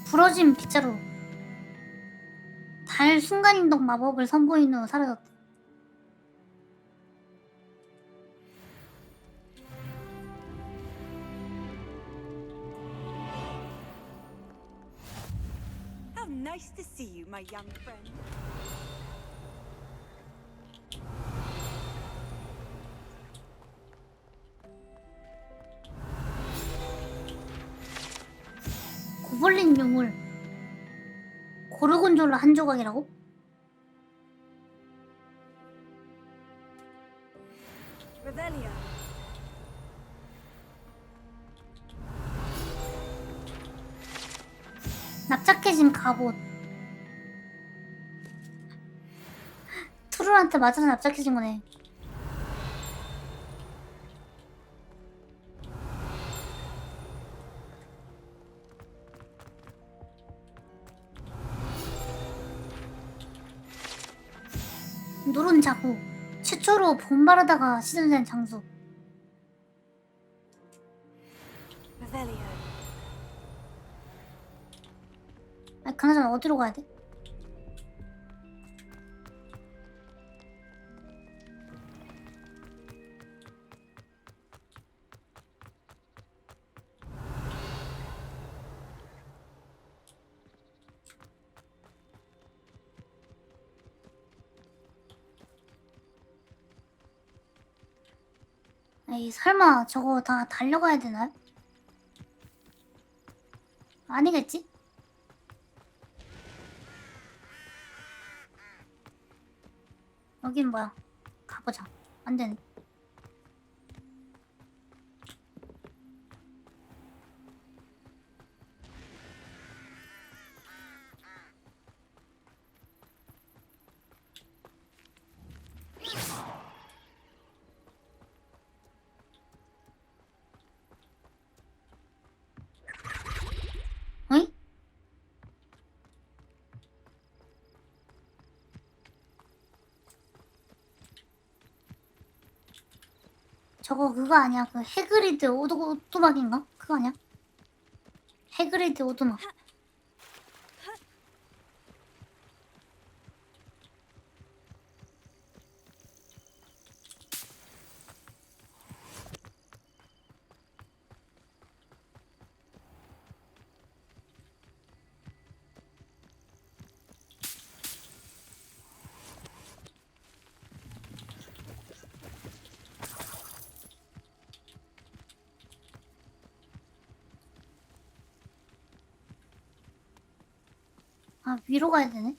Speaker 1: 부러진 빗자루. 달 순간이동 마법을 선보인 후 사라졌다.
Speaker 15: How nice to see you, my young friend.
Speaker 1: 고블린 유물. 고르곤졸라 한 조각이라고?
Speaker 2: Revelio.
Speaker 1: 납작해진 갑옷. 트롤한테 맞아서 납작해진 거네. 누른 자국. 최초로 본바르다가 시전된 장소.
Speaker 2: Revelio.
Speaker 1: 아니 그나저나 어디로 가야 돼? 에이 설마 저거 다 달려가야 되나요? 아니겠지? 여긴 뭐야? 가보자. 안 되네. 어이? 저거 그거 아니야? 그 해그리드 오두막인가? 그거 아니야? 해그리드 오두막. 아 위로 가야 되네?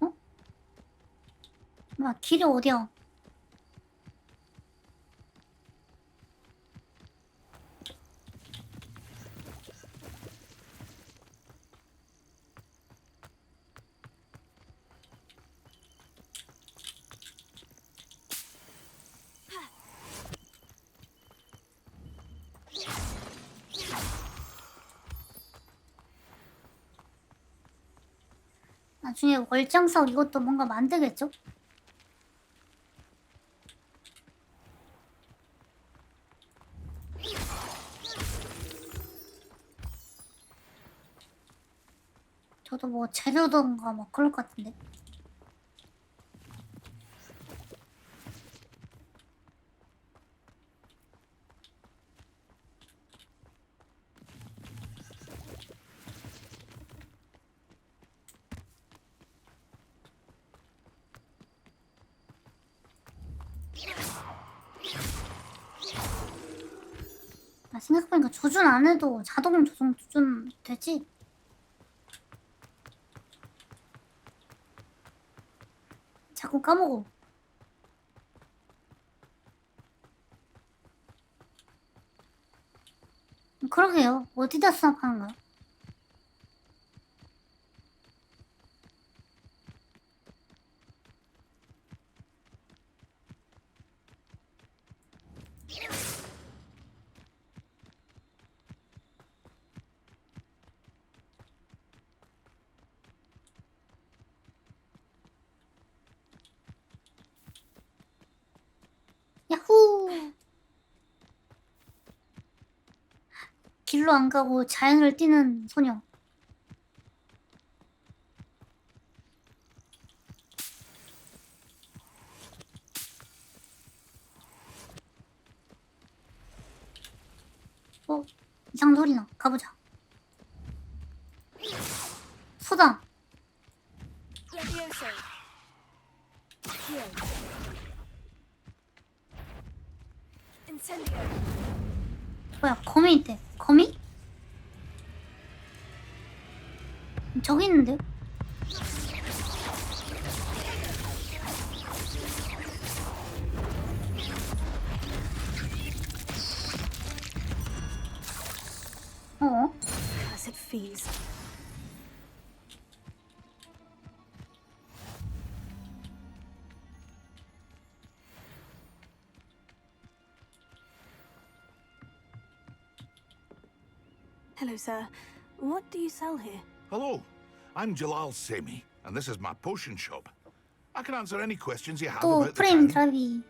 Speaker 1: 어? 뭐야 길이 어디야? 나중에 월장석 이것도 뭔가 만들겠죠? 저도 뭐 재료던가 막 그럴 것 같은데. 아, 생각해보니까 조준 안 해도 자동 조준 되지? 자꾸 까먹어. 그러게요. 어디다 수납하는 거야? 야호! 길로 안 가고 자연을 뛰는 소녀. 어? 이상 소리나. 가보자. 소다.
Speaker 2: Levioso. Here. Incendio.
Speaker 1: 뭐야 거미 있대. 거미? 저기 있는데요? 어?
Speaker 2: Cursed fees. Hello, sir. What do you sell here?
Speaker 18: Hello, I'm Jalal Semi, and this is my potion shop. I can answer any questions you have
Speaker 1: 또
Speaker 18: about the
Speaker 1: 프레임
Speaker 18: town.
Speaker 1: 드랍이.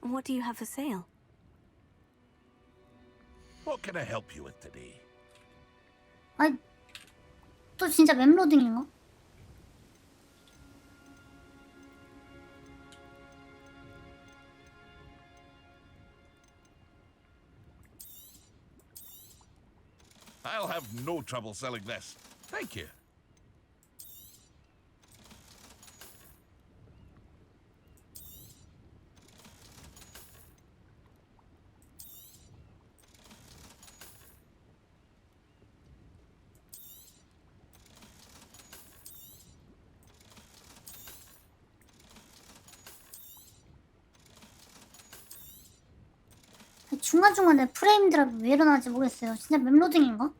Speaker 2: What do you have for sale?
Speaker 18: What can I help you with today?
Speaker 1: 아니, 또 진짜 맵로딩인가?
Speaker 18: I'll have no trouble selling this. Thank you.
Speaker 1: 중간중간에 프레임 드랍이 왜 일어나는지 모르겠어요. 진짜 맵로딩인가?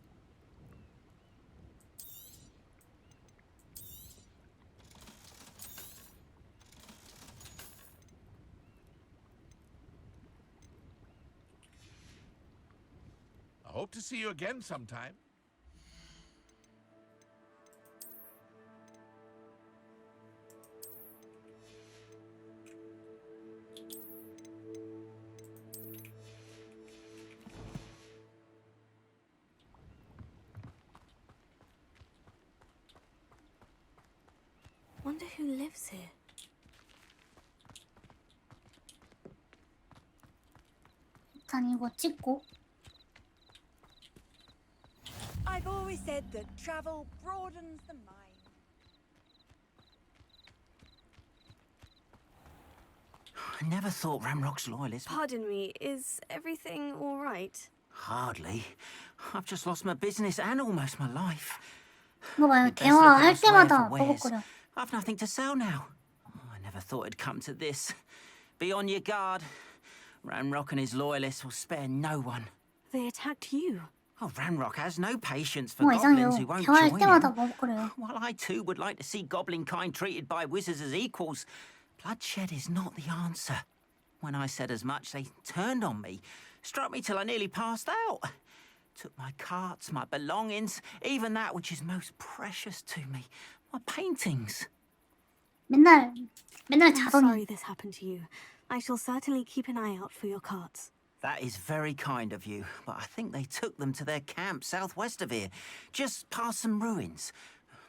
Speaker 18: I hope to see you again sometime.
Speaker 2: Wonder who lives here.
Speaker 1: 일단 이거 찍고.
Speaker 15: I've always said that travel broadens the mind.
Speaker 12: I never thought Ramrock's loyalists...
Speaker 2: Pardon me, is everything all right?
Speaker 12: Hardly. I've just lost my business and almost my life.
Speaker 1: 이거 봐요.
Speaker 12: We'd best look
Speaker 1: 대화할
Speaker 12: elsewhere
Speaker 1: 때마다
Speaker 12: for wares.
Speaker 1: 버벅거려.
Speaker 12: I've nothing to sell now. Oh, I never thought it'd come to this. Be on your guard. Ramrock and his loyalists will spare no one.
Speaker 2: They attacked you.
Speaker 12: Oh, Ramrock has no patience for
Speaker 1: 이상해요.
Speaker 12: goblins who won't
Speaker 1: 대화할
Speaker 12: join
Speaker 1: 때마다
Speaker 12: him.
Speaker 1: 버벅거려요.
Speaker 12: While I too would like to see goblin kind treated by wizards as equals, bloodshed is not the answer. When I said as much, they turned on me, struck me till I nearly passed out. Took my carts, my belongings, even that which is most precious to me, my paintings.
Speaker 1: 맨날
Speaker 2: I'm
Speaker 1: 자더니.
Speaker 2: sorry this happened to you. I shall certainly keep an eye out for your carts.
Speaker 12: That is very kind of you, but I think they took them to their camp southwest of here, just past some ruins.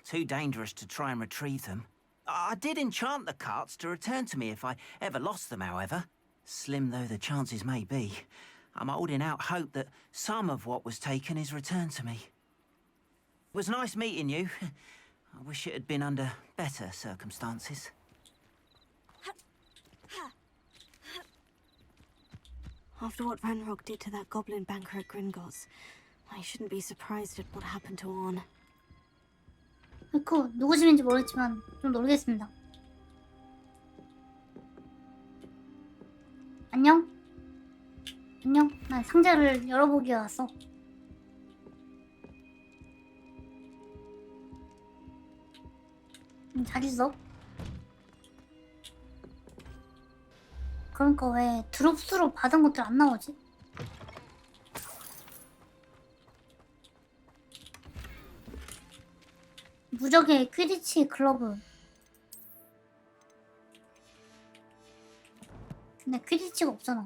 Speaker 12: Too dangerous to try and retrieve them. I did enchant the carts to return to me if I ever lost them, however. Slim though the chances may be, I'm holding out hope that some of what was taken is returned to me. It was nice meeting you. I wish it had been under better circumstances.
Speaker 2: After what Ranrock did to that goblin banker at Gringotts, I shouldn't be surprised at what happened to Orn.
Speaker 1: 그 누구심인지 모르겠지만 좀 놀겠습니다. 안녕? 안녕? 난 상자를 열어보기 왔어. 잘 있어? 그러니까 왜 드롭스로 받은 것들 안 나오지? 무적의 퀴디치 글러브. 근데 퀴디치가 없잖아.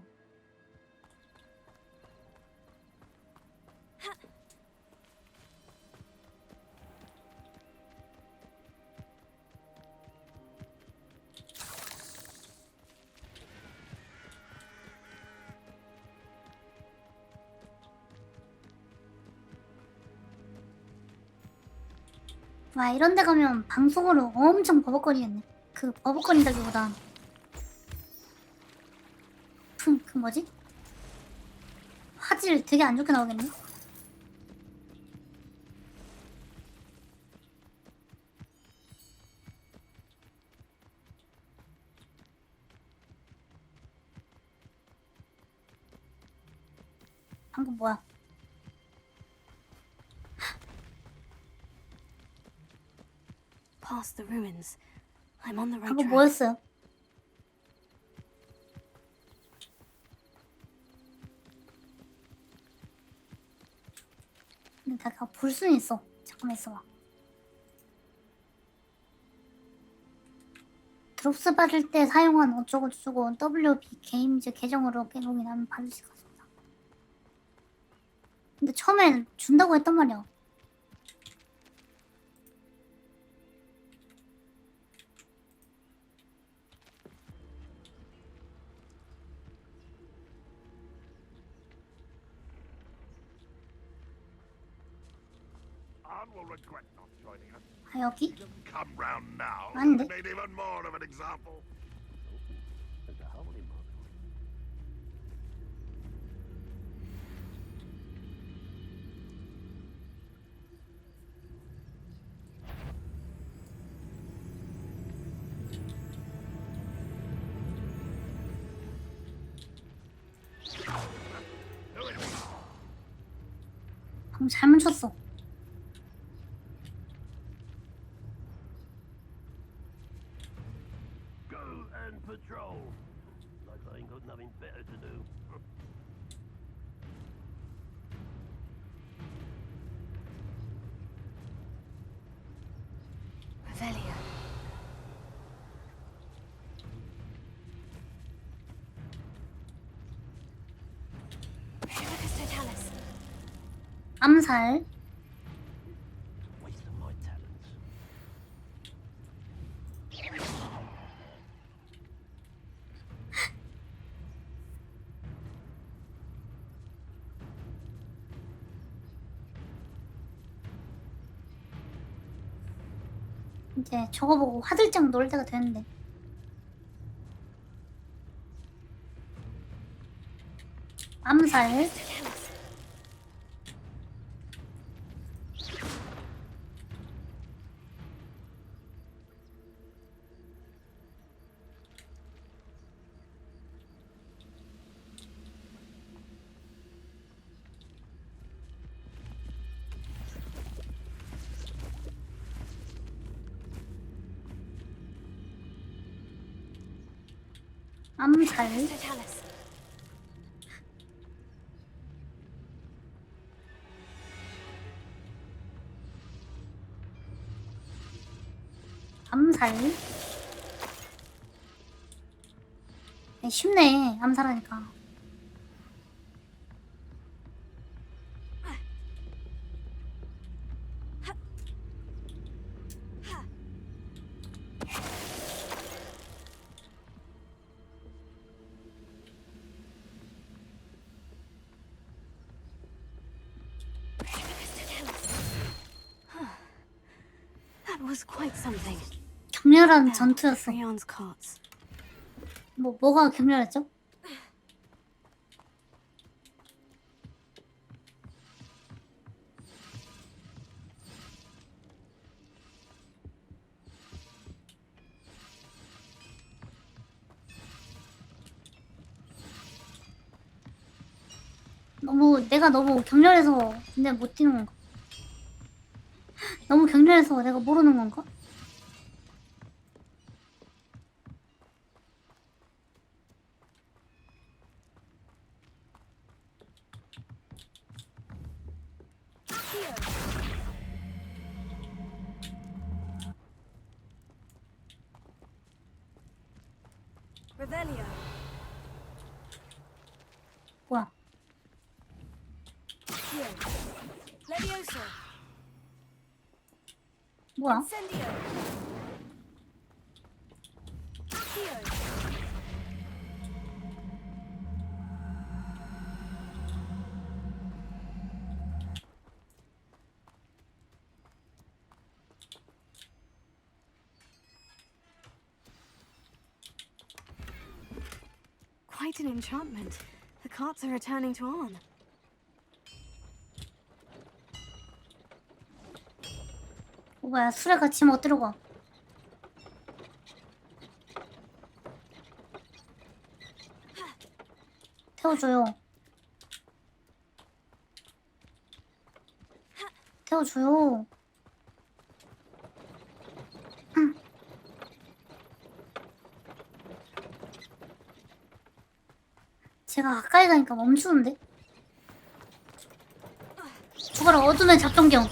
Speaker 1: 와, 이런 데 가면 방송으로 엄청 버벅거리겠네. 그 버벅거린다기보단 그 뭐지? 화질 되게 안 좋게 나오겠네. 방금 뭐야?
Speaker 2: Past the ruins. I'm on the right
Speaker 1: 방금
Speaker 2: track.
Speaker 1: 뭐였어요? 볼 수는 있어. 잠깐만 있어봐. 드롭스 받을 때 사용한 어쩌고저쩌고 WB 게임즈 계정으로 로그인하면 받을 수 있습니다. 근데 처음엔 준다고 했단 말이야.
Speaker 18: Anne will regret not joining us.
Speaker 1: 아 여기?
Speaker 18: Come round now.
Speaker 1: 아닌데?
Speaker 18: Made even more of an example.
Speaker 1: 방금 잘못 쳤어.
Speaker 19: Go and patrol. Like I ain't got nothing better to do.
Speaker 2: Revelio.
Speaker 1: 암살.
Speaker 19: Wasting my talents.
Speaker 1: 이제 저거 보고 화들짝 놀 때가 됐는데. 암살. 암살. 암살. 네, 쉽네 암살하니까.
Speaker 2: That was quite something.
Speaker 1: 격렬한 전투였어.
Speaker 2: Rion's carts.
Speaker 1: 뭐가 격렬했죠? 내가 너무 격렬해서 근데 못 뛰는 건가? 너무 격렬해서 내가 모르는 건가?
Speaker 15: Revelio.
Speaker 1: 뭐야?
Speaker 15: Levioso.
Speaker 1: 뭐야?
Speaker 15: Incendio. Accio.
Speaker 2: Quite an enchantment. The carts are returning to on.
Speaker 1: 뭐야? 술에 같이 못 들어가. 태워줘요. 태워줘요. 응. 제가 가까이 가니까 멈추는데? 봐라 어둠의 잡종경.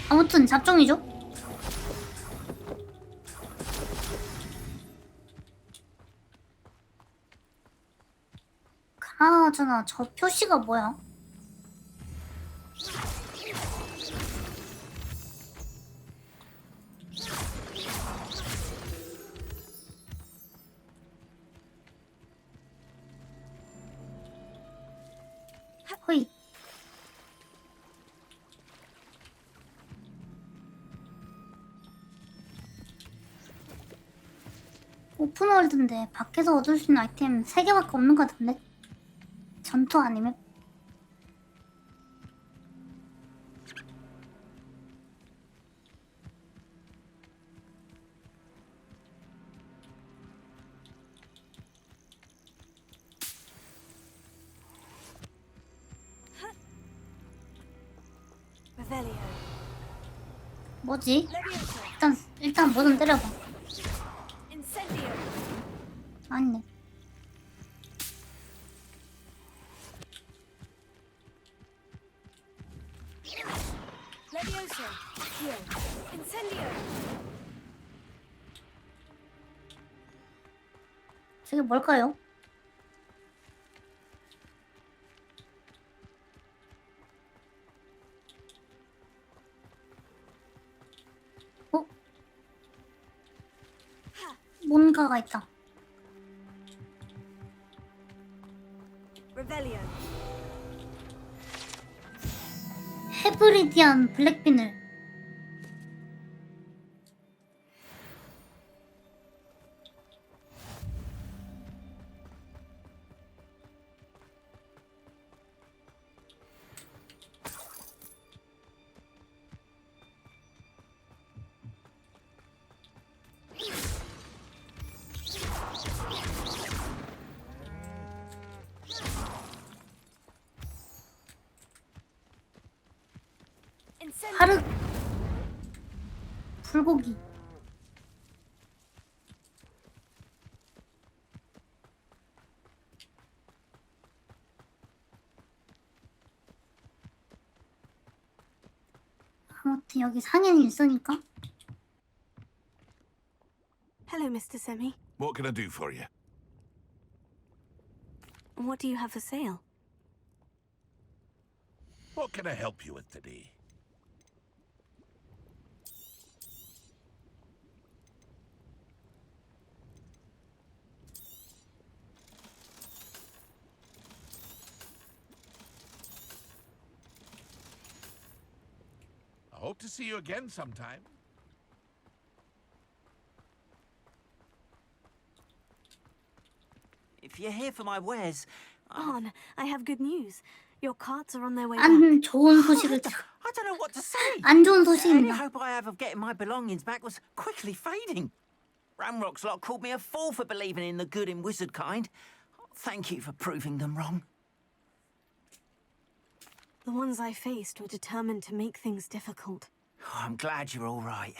Speaker 1: 아무튼 잡종이죠. 그나저나 저 표시가 뭐야? 허이. 오픈월드인데 밖에서 얻을 수 있는 아이템 3개밖에 없는 것 같은데? 전투 아니면? 뭐지? 일단 뭐든 때려봐. 아니네. 저게 뭘까요? 어? 뭔가가 있다. 헤브리디안 블랙비늘. 하르 불고기. 아무튼 여기 상인이 있으니까.
Speaker 2: Hello, Mr. Semi.
Speaker 18: What can I do for you?
Speaker 2: What do you have for sale?
Speaker 18: What can I help you with today? I hope to see you again sometime.
Speaker 12: If you're here for my wares,
Speaker 2: Arn, I have good news. Your carts are on their way
Speaker 1: 안
Speaker 2: back.
Speaker 1: 좋은 소식을
Speaker 12: I don't know what to say.
Speaker 1: 안 좋은
Speaker 12: Any
Speaker 1: 소식입니다.
Speaker 12: hope I have of getting my belongings back was quickly fading. Ramrock's lot called me a fool for believing in the good in wizard kind. Thank you for proving them wrong.
Speaker 2: The ones I faced were determined to make things difficult.
Speaker 12: Oh, I'm glad you're all right.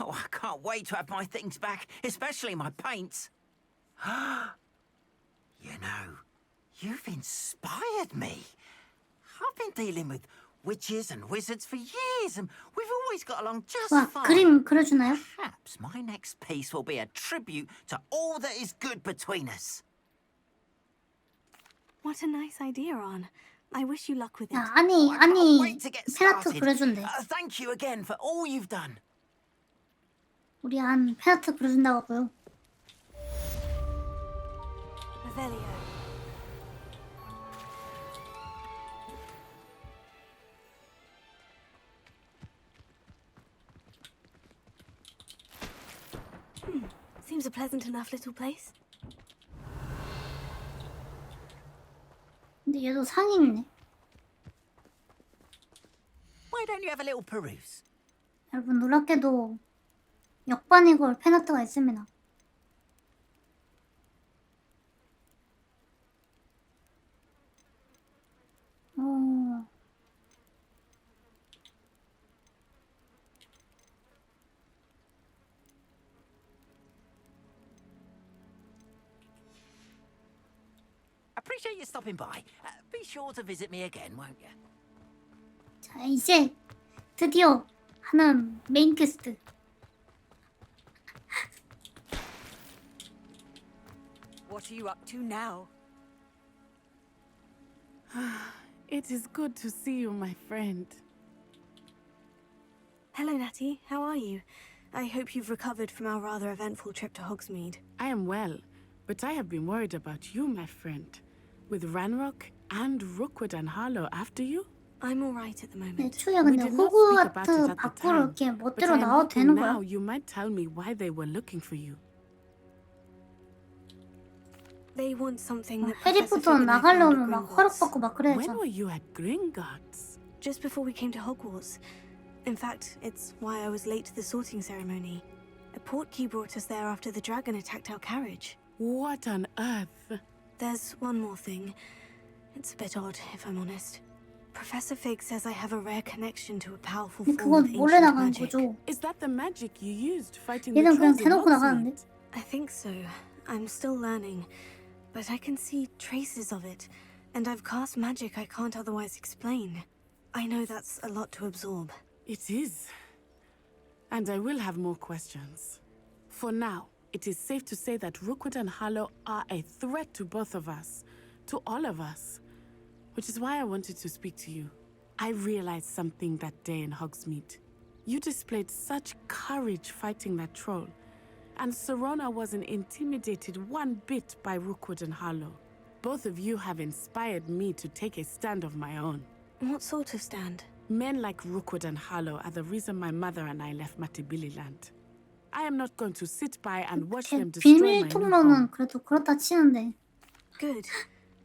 Speaker 12: Oh, I can't wait to have my things back, especially my paints. You know, you've inspired me. I've been dealing with witches and wizards for years, and we've always got along just
Speaker 1: 와,
Speaker 12: fine.
Speaker 1: 그림 그려주나요?
Speaker 12: Perhaps my next piece will be a tribute to all that is good between us.
Speaker 2: What a nice idea, Arn. I wish you luck with it.
Speaker 1: 야, 아니
Speaker 12: Wait to get
Speaker 1: 페나트
Speaker 12: started.
Speaker 1: 그려준대.
Speaker 12: Thank you again for all you've done.
Speaker 1: 우리 안 페나트 그려준다고 하고요.
Speaker 2: Revelio. Seems a pleasant enough little place.
Speaker 1: 근데 얘도 상인이네.
Speaker 12: Why don't Don't you have a little peruse?
Speaker 1: 여러분 놀랍게도 역반이골 팬아트가 있습니다. 오.
Speaker 12: Appreciate you stopping by. Be sure to visit me again, won't you?
Speaker 1: 자, 이제 드디어 하는 메인 퀘스트.
Speaker 15: What are you up to now?
Speaker 9: It is good to see you, my friend.
Speaker 2: Hello, Natty. How are you? I hope you've recovered from our rather eventful trip to Hogsmeade.
Speaker 9: I am well, but I have been worried about you, my friend. With Ranrock and Rookwood and Harlow after you?
Speaker 2: I'm all right at the moment.
Speaker 1: 네, 추야 근데 호그와트 밖으로 이렇게 멋대로 나와도 되는 거야?
Speaker 9: Now you might tell me why they were looking for you.
Speaker 2: They want something that
Speaker 1: 해리포터는 나가려면 막 허락받고 막 그래야죠.
Speaker 9: When were you at Gringotts?
Speaker 2: Just before we came to Hogwarts. In fact, it's why I was late to the sorting ceremony. A portkey brought us there after the dragon attacked our carriage.
Speaker 9: What on earth?
Speaker 2: There's one more thing. It's a bit odd, if I'm honest. Professor Fig says I have a rare connection to a powerful form of ancient magic.
Speaker 9: Is that the magic you used fighting the
Speaker 1: 얘는 그냥
Speaker 9: trolls in
Speaker 1: 대놓고
Speaker 9: Hogsmeade?
Speaker 1: 나가는데?
Speaker 2: I think so. I'm still learning. But I can see traces of it. And I've cast magic I can't otherwise explain. I know that's a lot to absorb.
Speaker 9: It is. And I will have more questions. For now, it is safe to say that Rookwood and Harlow are a threat to both of us. To all of us. Which is why I wanted to speak to you. I realized something that day in Hogsmeade. You displayed such courage fighting that troll. And Serona wasn't intimidated one bit by Rookwood and Harlow. Both of you have inspired me to take a stand of my own.
Speaker 2: What sort of stand?
Speaker 9: Men like Rookwood and Harlow are the reason my mother and I left Matabeleland. I am not going to sit by and watch them destroy my
Speaker 1: 비밀
Speaker 9: new
Speaker 1: 통로는
Speaker 9: home.
Speaker 1: 그래도 그렇다 치는데.
Speaker 2: Good.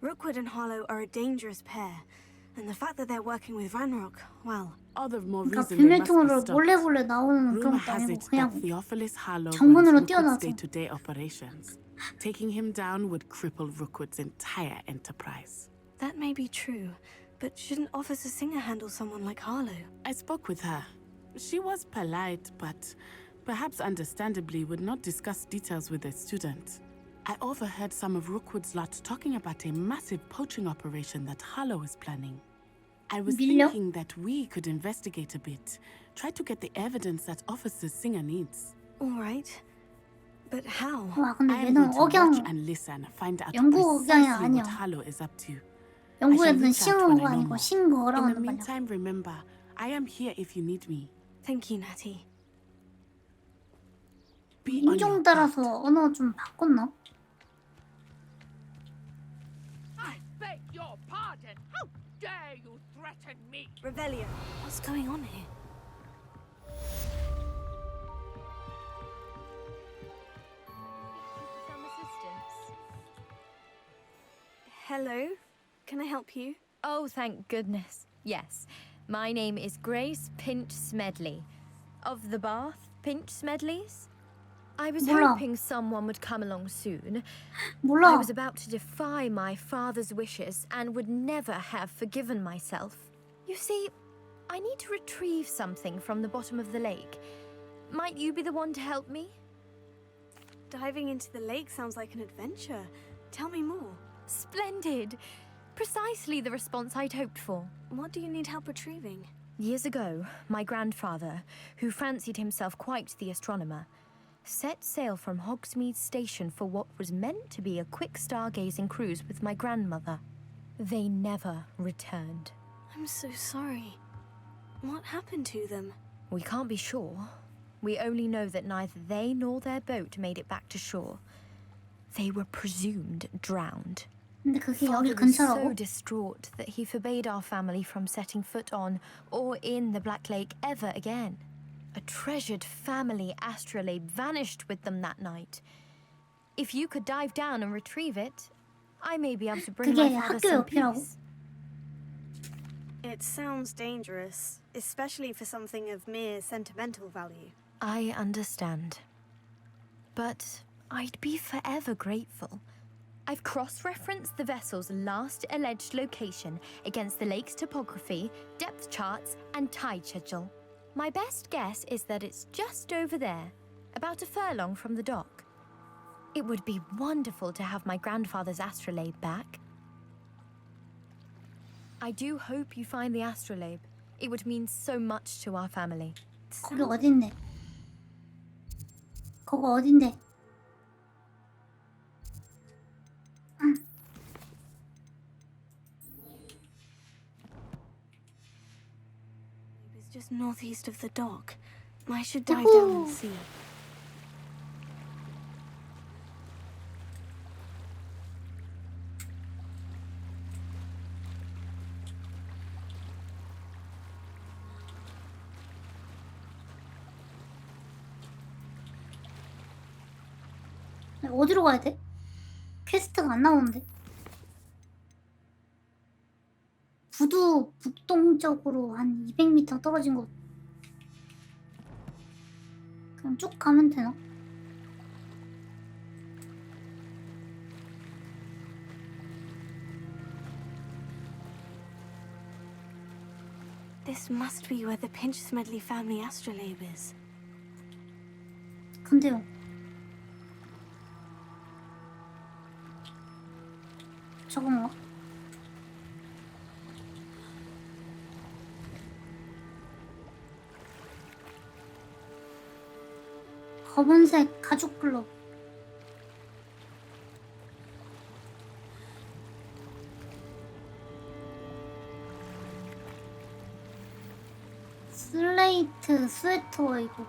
Speaker 2: Rookwood and Harlow are a dangerous pair. And the fact that they're working with Ranrock, well...
Speaker 9: All the more
Speaker 1: 그러니까
Speaker 9: reason they
Speaker 1: 비밀
Speaker 9: must be
Speaker 1: 통로로
Speaker 9: stopped.
Speaker 1: 몰래 나오는 그런
Speaker 9: Rumor
Speaker 1: 것도
Speaker 9: has
Speaker 1: 아니고
Speaker 9: it
Speaker 1: 그냥
Speaker 9: that Theophilus Harlow
Speaker 1: 정문으로
Speaker 9: runs Rookwood's
Speaker 1: 뛰어나서.
Speaker 9: day-to-day operations. Taking him down would cripple Rookwood's entire enterprise.
Speaker 2: That may be true, but shouldn't Officer Singer handle someone like Harlow?
Speaker 9: I spoke with her. She was polite, but perhaps understandably would not discuss details with a student. I overheard some of Rookwood's lot talking about a massive poaching operation that Harlow is planning. I was thinking that we could investigate a bit, try to get the evidence that Officer Singer needs.
Speaker 2: All right. But how?
Speaker 1: 와 근데
Speaker 9: I am
Speaker 1: 얘는
Speaker 9: going to watch
Speaker 1: 억양
Speaker 9: and listen, find out
Speaker 1: 영국 억양이
Speaker 9: precisely
Speaker 1: 아니야.
Speaker 9: what Harlow is up to.
Speaker 1: 영국에는 싱어가 아니고
Speaker 9: In
Speaker 1: 싱거라고
Speaker 9: the
Speaker 1: 한단 말이야.
Speaker 9: meantime, remember, I am here if you need me.
Speaker 2: Thank you, Natty.
Speaker 1: 인종 따라서 언어 좀 바꿨나?
Speaker 17: I beg your pardon. How dare you threaten me?
Speaker 2: Revelio. What's going on here?
Speaker 13: Some assistance.
Speaker 2: Hello. Can I help you?
Speaker 13: Oh, thank goodness. Yes. My name is Grace Pinch Smedley. Of the Bath Pinch Smedleys? I was
Speaker 1: 몰라.
Speaker 13: hoping someone would come along soon.
Speaker 1: 몰라.
Speaker 13: I was about to defy my father's wishes and would never have forgiven myself. You see, I need to retrieve something from the bottom of the lake. Might you be the one to help me?
Speaker 2: Diving into the lake sounds like an adventure. Tell me more.
Speaker 13: Splendid! Precisely the response I'd hoped for.
Speaker 2: What do you need help retrieving?
Speaker 13: Years ago, my grandfather, who fancied himself quite the astronomer, set sail from Hogsmeade Station for what was meant to be a quick stargazing cruise with my grandmother. They never returned.
Speaker 2: I'm so sorry. What happened to them?
Speaker 13: We can't be sure. We only know that neither they nor their boat made it back to shore. They were presumed drowned.
Speaker 1: 근데 그게 여기
Speaker 13: Father was so
Speaker 1: 근처라고?
Speaker 13: distraught that he forbade our family from setting foot on or in the Black Lake ever again. A treasured family astrolabe vanished with them that night. If you could dive down and retrieve it, I may be able to bring my
Speaker 1: 그게
Speaker 13: father
Speaker 1: 학교
Speaker 13: some
Speaker 1: 옆이라고?
Speaker 13: peace.
Speaker 2: It sounds dangerous, especially for something of mere sentimental value.
Speaker 13: I understand. But I'd be forever grateful. I've cross-referenced the vessel's last alleged location against the lake's topography, depth charts, and tide schedule. My best guess is that it's just over there, about a furlong from the dock. It would be wonderful to have my grandfather's astrolabe back. I do hope you find the astrolabe. It would mean so much to our family.
Speaker 1: 거기 어딘데? 거기 어딘데?
Speaker 2: It's just northeast of the dock. I should dive down and see.
Speaker 1: 어디로 가야 돼? 퀘스트가 안 나오는데. 부두 북동쪽으로 한 200m 떨어진 곳. 그냥 쭉 가면 되나?
Speaker 2: This must be where the Pinch Smedley family astrolabe is.
Speaker 1: 근데요. 저건가? 검은색 가죽 글로. 슬레이트 스웨터 이거.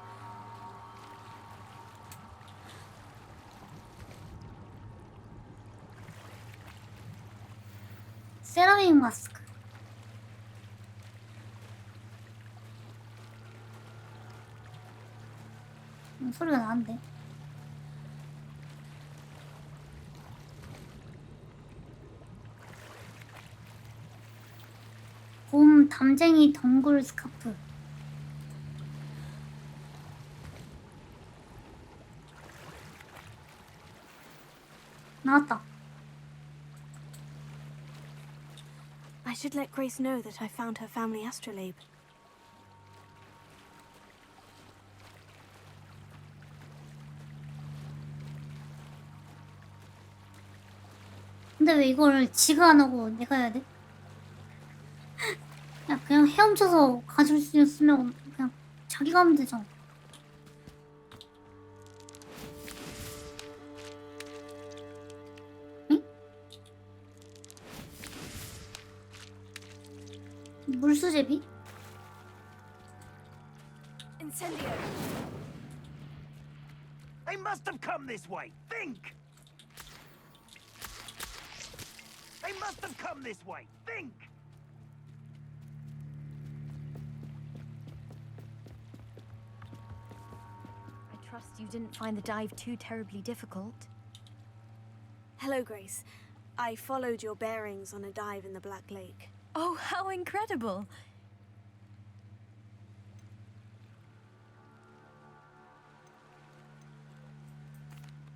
Speaker 1: 세라믹 마스크. 소리가 나는데. 곰 담쟁이 덩굴 스카프. 나왔다.
Speaker 2: I should let Grace know that I found her family astrolabe.
Speaker 1: 근데 왜 이걸 지가 안 하고 내가 해야 돼? 야, 그냥 헤엄쳐서 가질 수 있으면 그냥 자기가 하면 되잖아. 응? 물수제비?
Speaker 2: Incendio!
Speaker 19: They must have come this way. Think! They must have come this way. Think!
Speaker 13: I trust you didn't find the dive too terribly difficult.
Speaker 2: Hello, Grace. I followed your bearings on a dive in the Black Lake.
Speaker 13: Oh, how incredible!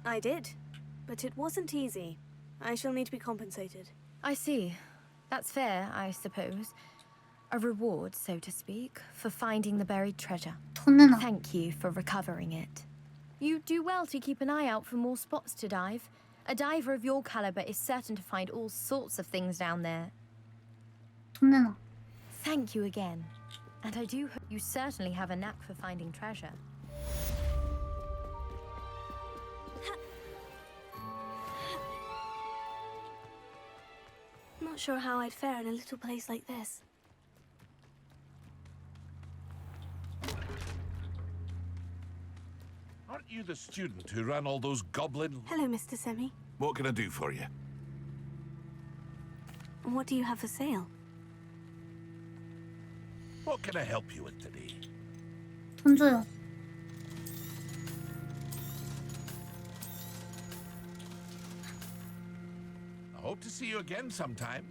Speaker 2: I did, but it wasn't easy. I shall need to be compensated.
Speaker 13: I see. That's fair, I suppose. A reward, so to speak, for finding the buried treasure. Thank you for recovering it. You do well to keep an eye out for more spots to dive. A diver of your caliber is certain to find all sorts of things down there.
Speaker 1: 돈 내놔.
Speaker 13: Thank you again. And I do hope you certainly have a knack for finding treasure.
Speaker 2: Not sure how I'd fare in a little place like this.
Speaker 18: Aren't you the student who ran all those goblin...
Speaker 2: Hello, Mr. Semi.
Speaker 18: What can I do for you?
Speaker 2: What do you have for sale?
Speaker 18: What can I help you with today?
Speaker 1: 돈 줘요.
Speaker 18: I hope to see you again sometime.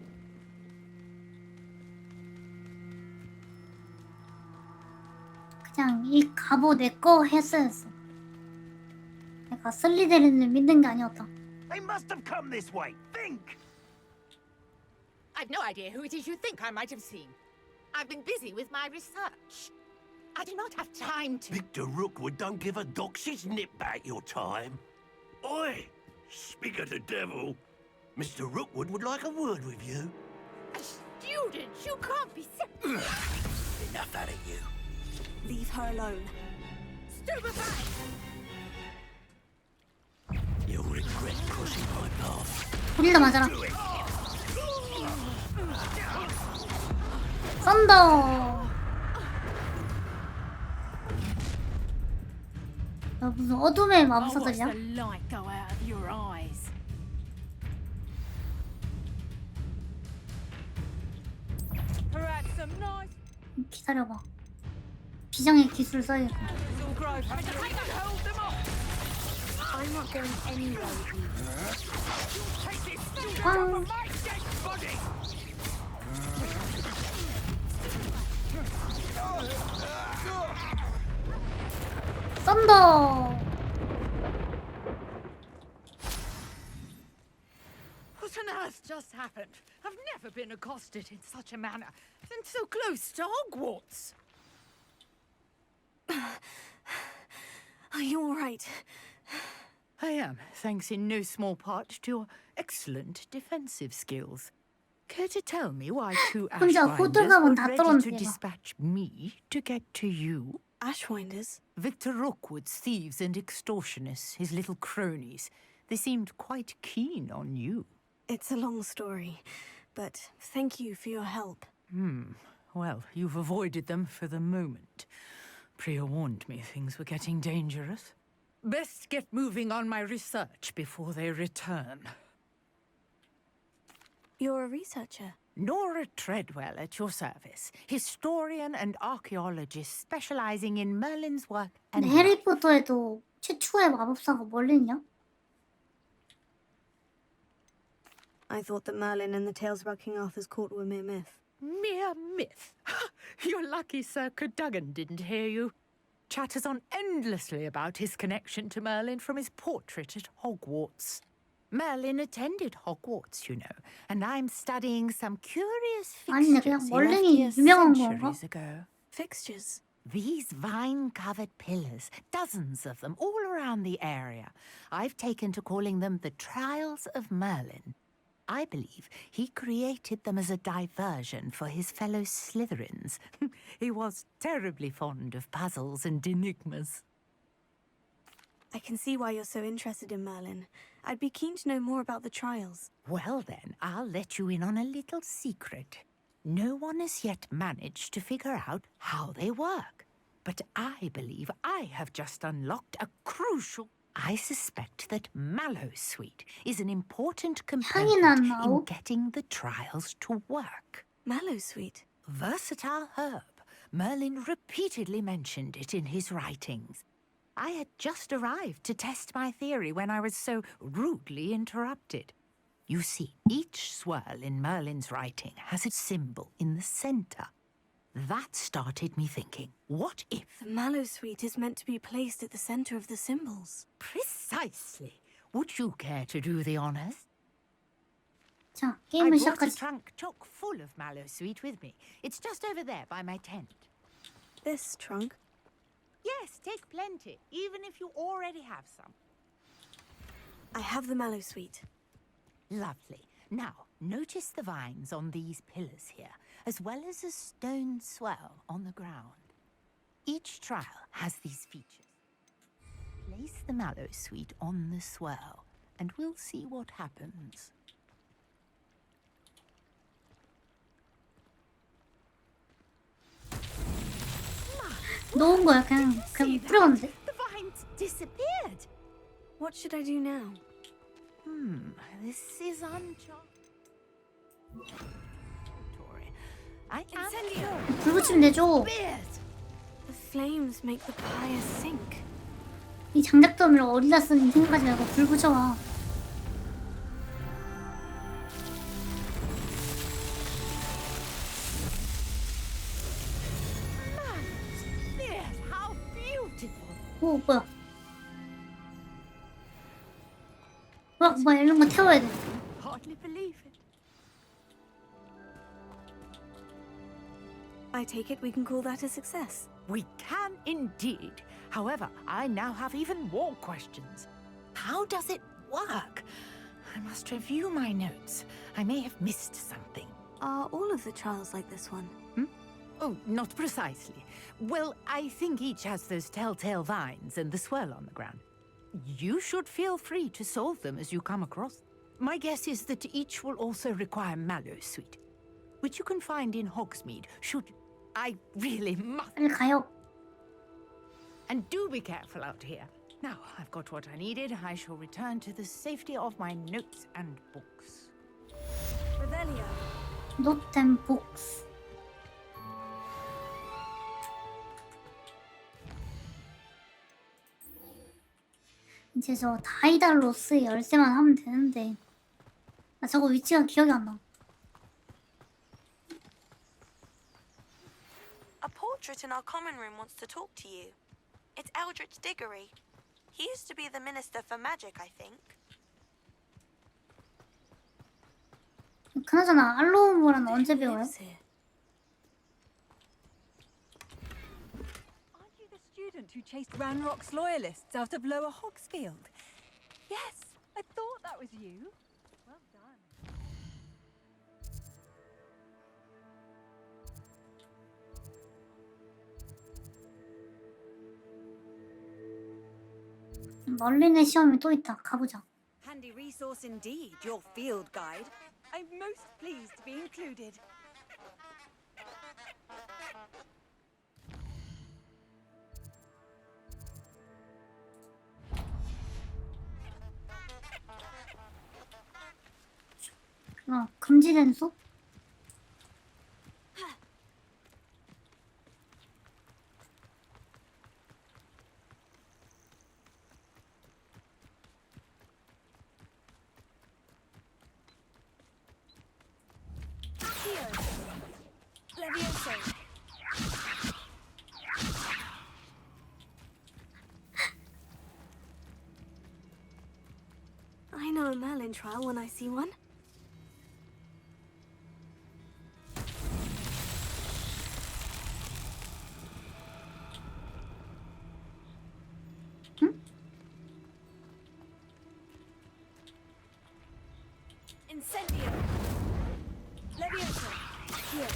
Speaker 1: 이 갑오 내 거 했어야 했어. 내가 슬리데린을 믿는 게 아니었다.
Speaker 20: They must have come this way. Think!
Speaker 15: I've no idea who it is you think I might have seen. I've been busy with my research. I do not have time to...
Speaker 19: Victor Rookwood don't give a dox's nip back your time. Oi! Speak of the devil. Mr. Rookwood would like a word with you.
Speaker 15: A student? You can't be...
Speaker 19: Enough out of you.
Speaker 2: Leave her alone.
Speaker 15: Stupefy!
Speaker 19: You'll regret crossing my path.
Speaker 1: 우리도 맞아라. 썬더. 야, 무슨 어둠의 마법사들이야?
Speaker 15: Watch the light go out of your eyes. Perhaps some nice...
Speaker 1: 기다려봐. 비장의 기술 써야겠고.
Speaker 2: I'm not going anywhere with you.
Speaker 1: 꽝. 썬더.
Speaker 17: What on earth just happened? I've never been accosted in such a manner, and so close to Hogwarts.
Speaker 2: Are you all right?
Speaker 17: I am, thanks in no small part to your excellent defensive skills. Care to tell me why two
Speaker 1: 혼자
Speaker 17: Ashwinders
Speaker 1: 호들갑은
Speaker 17: were
Speaker 1: 다
Speaker 17: ready to
Speaker 1: 떨어뜨려.
Speaker 17: dispatch me to get to you?
Speaker 2: Ashwinders?
Speaker 17: Victor Rookwood's thieves and extortionists, his little cronies. They seemed quite keen on you.
Speaker 2: It's a long story, but thank you for your help.
Speaker 17: Well, you've avoided them for the moment. Priya warned me things were getting dangerous. Best get moving on my research before they return.
Speaker 2: You're a researcher?
Speaker 17: Nora Treadwell at your service. Historian and archaeologist specializing in Merlin's work and...
Speaker 1: 근데 해리포터에도 최초의 마법사가 멀린이야?
Speaker 2: I thought that Merlin and the tales about King Arthur's court were mere myth.
Speaker 17: Mere myth? You're lucky Sir Cadogan didn't hear you. Chatters on endlessly about his connection to Merlin from his portrait at Hogwarts. Merlin attended Hogwarts, you know, and I'm studying some curious
Speaker 1: 아니네,
Speaker 17: fixtures
Speaker 1: 그냥
Speaker 17: he left
Speaker 1: 멀린이
Speaker 17: here
Speaker 1: 유명한
Speaker 17: centuries
Speaker 1: 건가?
Speaker 17: ago.
Speaker 2: Fixtures?
Speaker 17: These vine-covered pillars, dozens of them, all around the area. I've taken to calling them the Trials of Merlin. I believe he created them as a diversion for his fellow Slytherins. He was terribly fond of puzzles and enigmas.
Speaker 2: I can see why you're so interested in Merlin. I'd be keen to know more about the trials.
Speaker 17: Well then, I'll let you in on a little secret. No one has yet managed to figure out how they work. But I believe I have just unlocked a crucial... I suspect that Mallowsweet is an important component in getting the trials to work.
Speaker 2: Mallowsweet?
Speaker 17: Versatile herb. Merlin repeatedly mentioned it in his writings. I had just arrived to test my theory when I was so rudely interrupted. You see, each swirl in Merlin's writing has a symbol in the center. That started me thinking, what if...
Speaker 2: The Mallowsweet is meant to be placed at the center of the symbols.
Speaker 17: Precisely. Would you care to do the honors?
Speaker 1: 자,
Speaker 17: I
Speaker 1: 게임을
Speaker 17: brought a
Speaker 1: 시작하지.
Speaker 17: trunk chock full of Mallowsweet with me. It's just over there by my tent.
Speaker 2: This trunk?
Speaker 17: Yes, take plenty, even if you already have some.
Speaker 2: I have the Mallowsweet.
Speaker 17: Lovely. Now, notice the vines on these pillars here, as well as a stone swirl on the ground. Each trial has these features. Place the Mallowsweet on the swirl, and we'll see what happens.
Speaker 1: 놓은 거야, 그냥 뿌렸는데.
Speaker 17: The vines disappeared.
Speaker 2: What should I do now?
Speaker 17: This is uncharted. I am sure.
Speaker 1: 불 붙이면 되죠.
Speaker 2: The flames make the pyre sink.
Speaker 1: 이 장작더미를 어디다 쓰니 생각하지 말고 불 붙여봐.
Speaker 17: How
Speaker 1: 뭐 이런 거 태워야 돼.
Speaker 2: Hardly believe it. I take it we can call that a success.
Speaker 17: We can indeed. However, I now have even more questions. How does it work? I must review my notes. I may have missed something.
Speaker 2: Are all of the trials like this one?
Speaker 17: Oh, not precisely. Well, I think each has those telltale vines and the swirl on the ground. You should feel free to solve them as you come across. My guess is that each will also require mallowsweet, which you can find in Hogsmeade, should you. I really must.
Speaker 1: 빨리 가요.
Speaker 17: And do be careful out here. Now, I've got what I needed. I shall return to the safety of my notes and books.
Speaker 2: Revelio.
Speaker 1: Note and books. 이제 저 다이달로스 열쇠만 하면 되는데 나 저거 위치가 기억이 안 나.
Speaker 2: A portrait in our common room wants to talk to you. It's Eldritch Diggory. He used to be the Minister for Magic, I think.
Speaker 1: 그나저나 알로우모라는 언제 배워요?
Speaker 21: Student who chased Ranrock's loyalists out of Lower Hogsfield. Yes, I thought that was you. Well done.
Speaker 1: 멀린의 시험이 또 있다. 가보자.
Speaker 21: Handy resource indeed, your field guide. I'm most pleased to be included.
Speaker 1: 금지된 숲?
Speaker 2: I know a Merlin trial when I see one.
Speaker 21: Incendio. Leviosa. Here.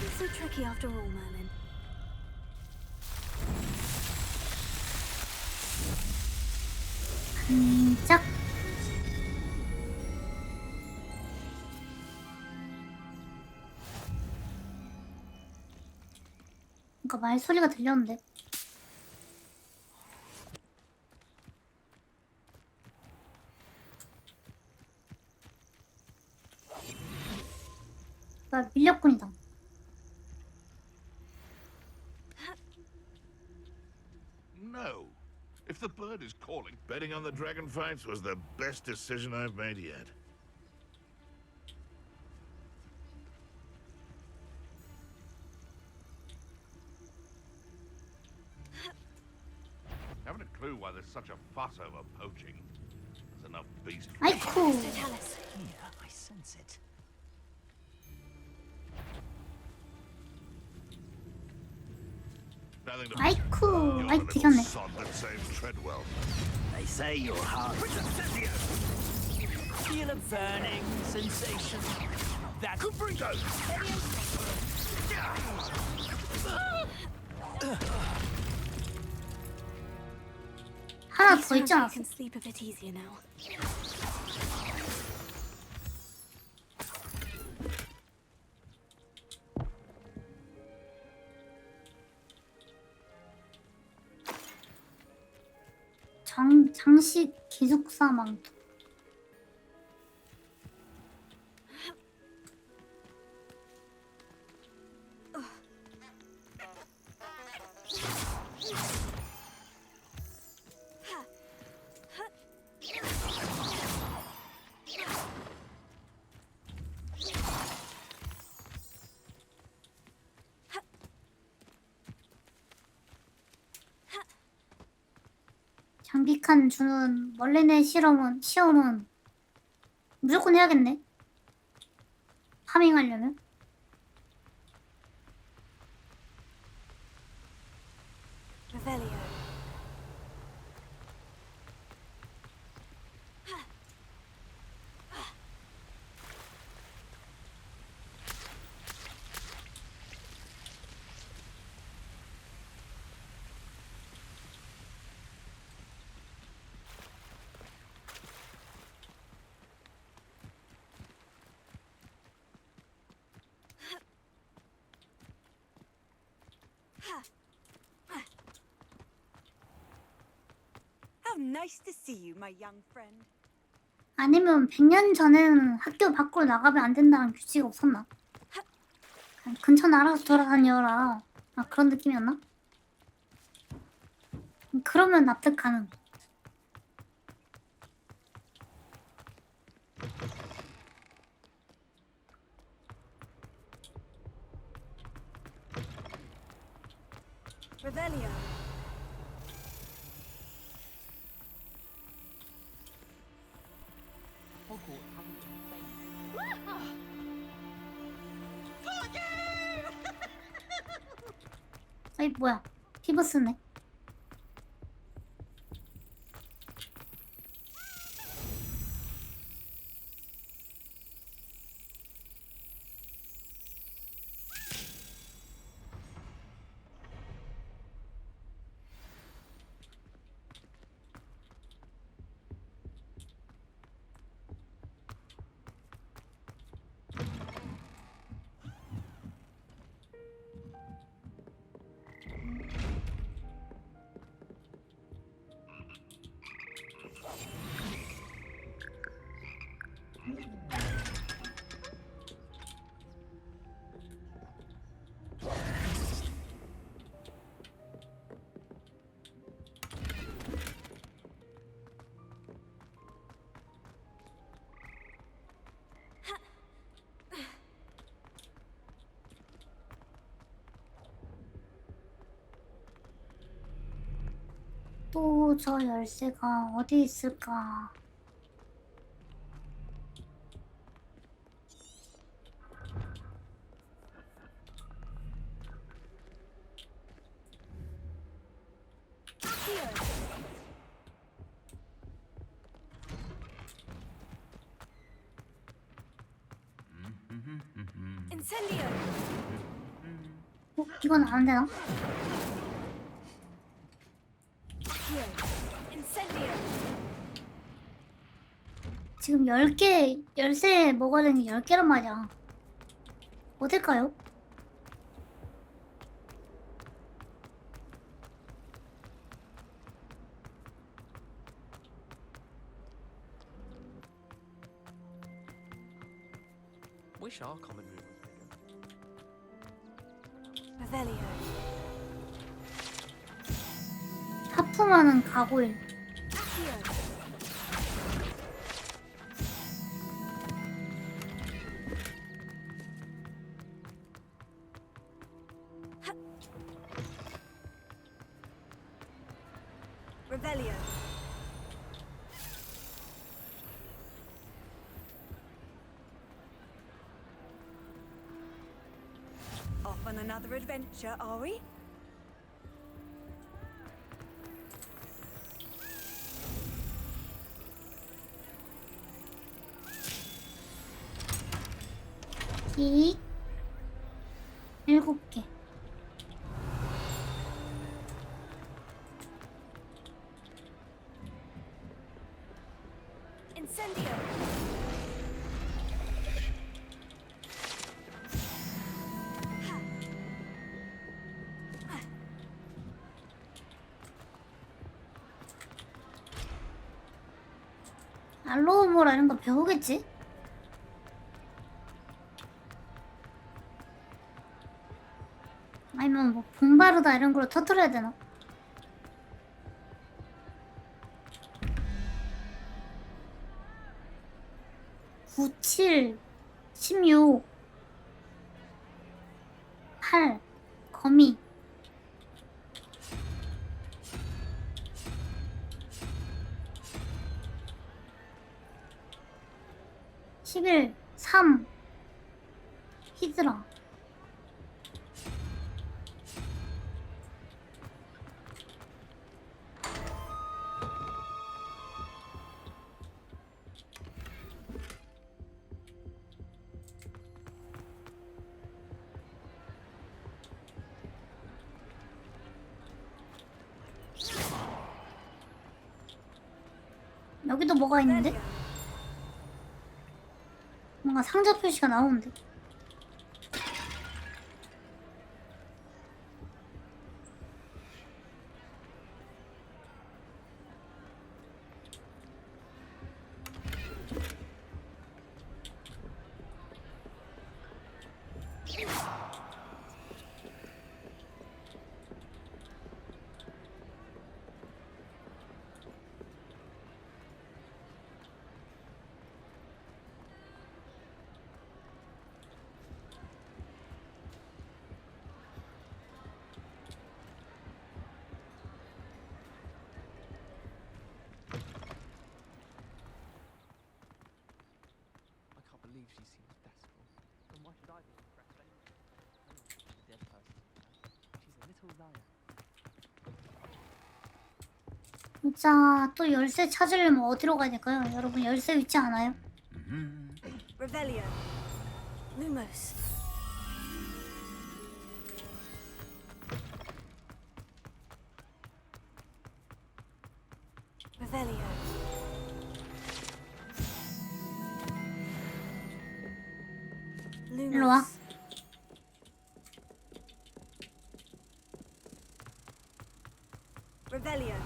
Speaker 2: It's so tricky after all, Merlin.
Speaker 1: 짝. 그러니까 말소리가 들렸는데. 나 밀렵꾼이다.
Speaker 18: No. If the bird is calling, betting on the dragon fights was the best decision I've made yet. Haven't a clue why there's such a fuss over poaching. There's enough beast.
Speaker 1: 아이쿠.
Speaker 12: Here, I sense it.
Speaker 1: 아이쿠. 아이 되겠네.
Speaker 19: They say your heart.
Speaker 20: Feel a burning sensation. That could bring
Speaker 1: 하나 더 있지 않았어?
Speaker 2: can sleep a bit easier now.
Speaker 1: 장식 기숙사 망토. 장기칸 주는 멀리내 시험은 무조건 해야겠네. 파밍하려면.
Speaker 2: Revelio.
Speaker 21: How nice to see you, my young friend.
Speaker 1: 아니면 100년 전에는 학교 밖으로 나가면 안 된다는 규칙이 없었나? 그냥 근처 나라에서 돌아다녀라. 아, 그런 느낌이었나? 그러면 납득 가능.
Speaker 21: Revelio.
Speaker 1: 어이, 뭐야. 피버스네. 또 저 열쇠가 어디 있을까?
Speaker 2: Incendio.
Speaker 1: 이건 안 되나?
Speaker 2: Incendio.
Speaker 1: 지금 10개, 열쇠 먹어야 되는 게 10개란 말이야. 어딜까요?
Speaker 8: Wish our common room was bigger.
Speaker 2: Revelio.
Speaker 1: 하품하는 가고일.
Speaker 2: Revelio.
Speaker 21: Off on another adventure, are we?
Speaker 1: 기 7개.
Speaker 2: Incendio.
Speaker 1: 알로우모라 이런 거 배우겠지? 아니면 뭐 봉바르다 이런 걸로 터뜨려야 되나? 구, 7, 16, 8, 거미. 11, 3 히드라. 여기도 뭐가 있는데? 뭔가 상자 표시가 나오는데.
Speaker 8: I can't believe she seems bestful. Then why should I be impressed anyway? I know she's a dead person. She's a little liar.
Speaker 1: 진짜 또 열쇠 찾으려면 어디로 가야 될까요? 여러분 열쇠 위치 아나요?
Speaker 2: Revelio. Lumos. Revelio.
Speaker 1: 일로 와.
Speaker 2: Revelio.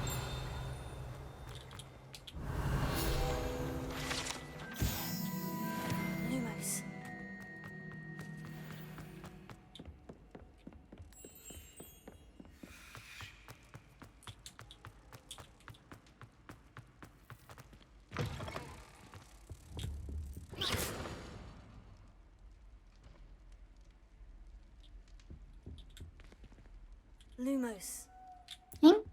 Speaker 2: Lumos. Lumos.
Speaker 1: 응?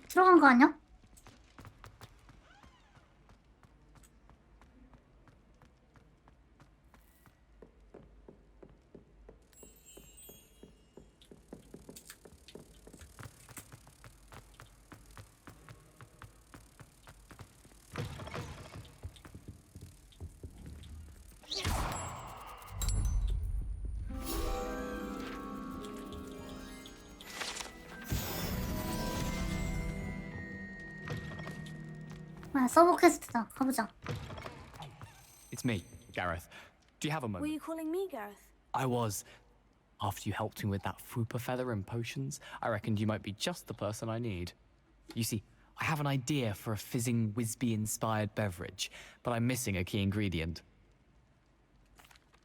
Speaker 1: 들어간 거 아니야? 아, 서브 퀘스트다. 가보자.
Speaker 14: It's me, Gareth. Do you have a
Speaker 2: Were
Speaker 14: moment?
Speaker 2: you calling me Gareth?
Speaker 14: I was. After you helped me with that fupa feather and potions, I reckoned you might be just the person I need. You see, I have an idea for a fizzing Wisby-inspired beverage, but I'm missing a key ingredient.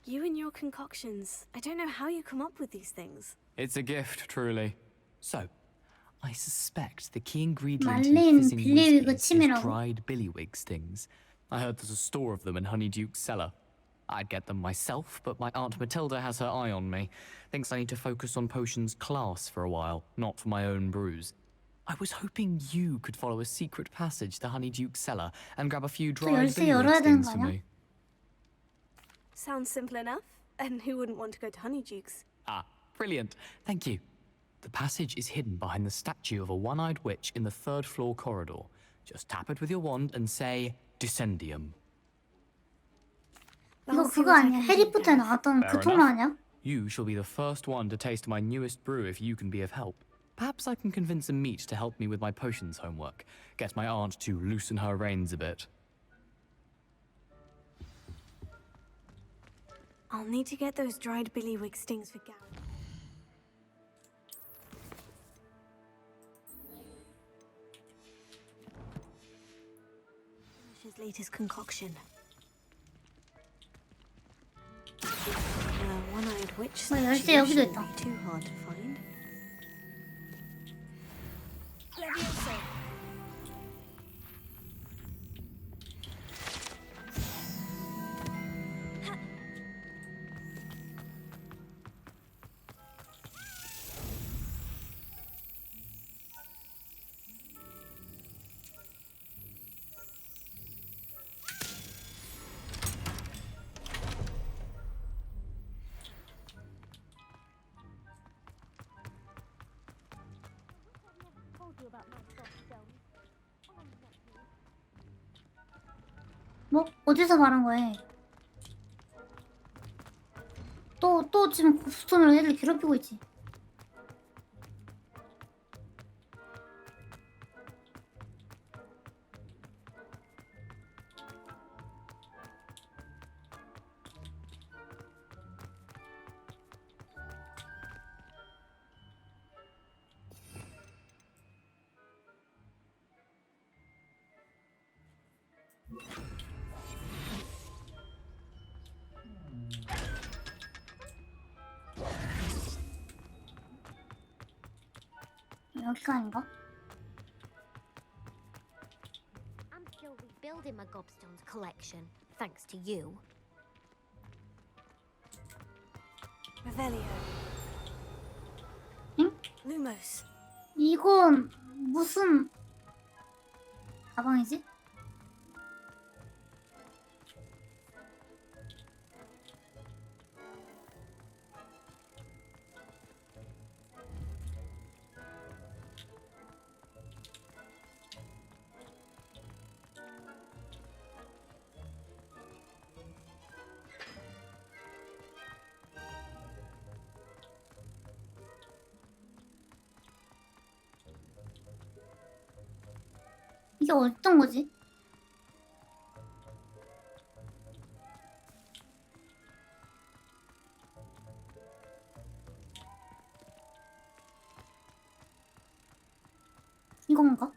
Speaker 2: You and your concoctions. I don't know how you come up with these things.
Speaker 14: It's a gift, truly. So, I suspect the key ingredient
Speaker 1: 말린
Speaker 14: in fizzing
Speaker 1: 빌리위그
Speaker 14: whiskies is
Speaker 1: 침이라고?
Speaker 14: dried billywig stings. I heard there's a store of them in Honeyduke's cellar. I'd get them myself, but my Aunt Matilda has her eye on me. Thinks I need to focus on potions class for a while, not for my own brews. I was hoping you could follow a secret passage to Honeyduke's cellar and grab a few dried
Speaker 1: 열쇠 열어야
Speaker 14: billywig
Speaker 1: 되는
Speaker 14: stings
Speaker 1: 거
Speaker 14: for
Speaker 1: 아니야?
Speaker 14: me.
Speaker 2: Sounds simple enough. And who wouldn't want to go to Honeyduke's?
Speaker 14: Ah, brilliant. Thank you. The passage is hidden behind the statue of a one-eyed witch in the third-floor corridor. Just tap it with your wand and say, Descendium.
Speaker 1: 이거 그거 아니야? 해리포터에 나왔던 그
Speaker 14: Fair
Speaker 1: 통로
Speaker 14: enough.
Speaker 1: 아니야?
Speaker 14: You shall be the first one to taste my newest brew if you can be of help. Perhaps I can convince a meat to help me with my potions homework. Get my aunt to loosen her reins a bit.
Speaker 2: I'll need to get those dried billywig stings for Gareth. Finish his latest concoction. One-eyed witch
Speaker 1: 열쇠
Speaker 2: statue
Speaker 1: 여기도
Speaker 2: shouldn't
Speaker 1: 있다.
Speaker 2: be too hard to find. Levioso.
Speaker 1: 뭐? 어디서 말한 거야? 또 지금 고스톱으로 애들 괴롭히고 있지. 여기가 아닌가?
Speaker 4: I'm still rebuilding my gobstones collection, thanks to you.
Speaker 2: Revelio.
Speaker 1: 응?
Speaker 2: Lumos.
Speaker 1: 이건 무슨 가방이지? 이게 어떤 거지? 이건가?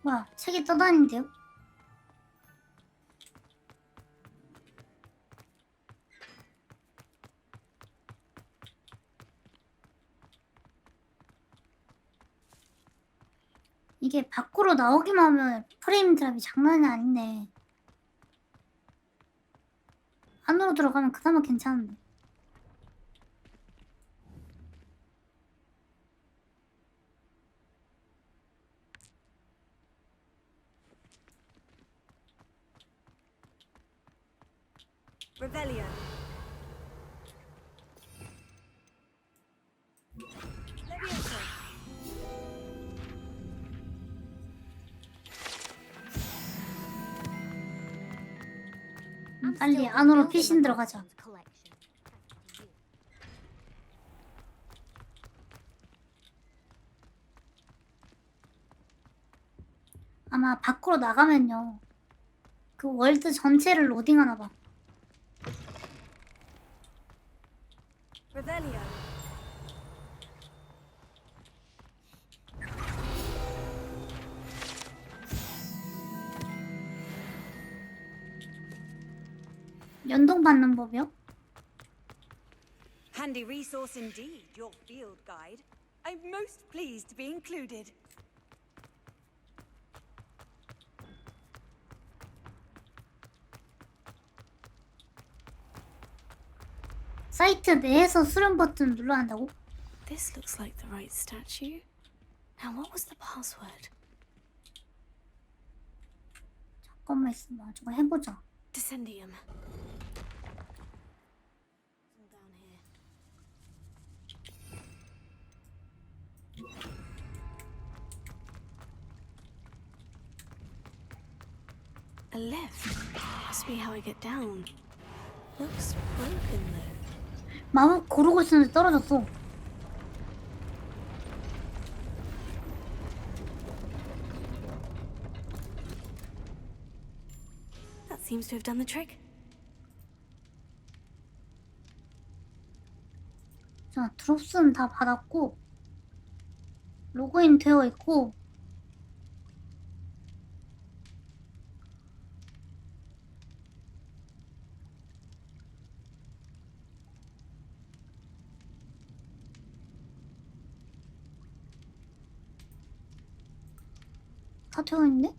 Speaker 1: 뭐야, 책이 떠다니는데요? 이게 밖으로 나오기만 하면 프레임 드랍이 장난이 아니네. 안으로 들어가면 그나마 괜찮은데.
Speaker 2: Revelio.
Speaker 1: 빨리 안으로 피신 들어가자. 아마 밖으로 나가면요, 그 월드 전체를 로딩하나 봐.
Speaker 2: Revelio.
Speaker 1: 연동받는 법이요?
Speaker 21: Handy resource indeed, your field guide. I'm most pleased to be included.
Speaker 1: 사이트 내에서 수령 버튼 눌러야 한다고?
Speaker 2: This looks like the right statue. Now what was the password?
Speaker 1: 잠깐만 있어봐, 저거 해보자.
Speaker 2: Descendium. All down here. A lift. Must be how I get down. Looks broken though.
Speaker 1: 마법 고르고 있었는데 떨어졌어.
Speaker 2: That seems to have done the trick.
Speaker 1: 자, 드롭스는 다 받았고 로그인 되어 있고 다 되어 있네?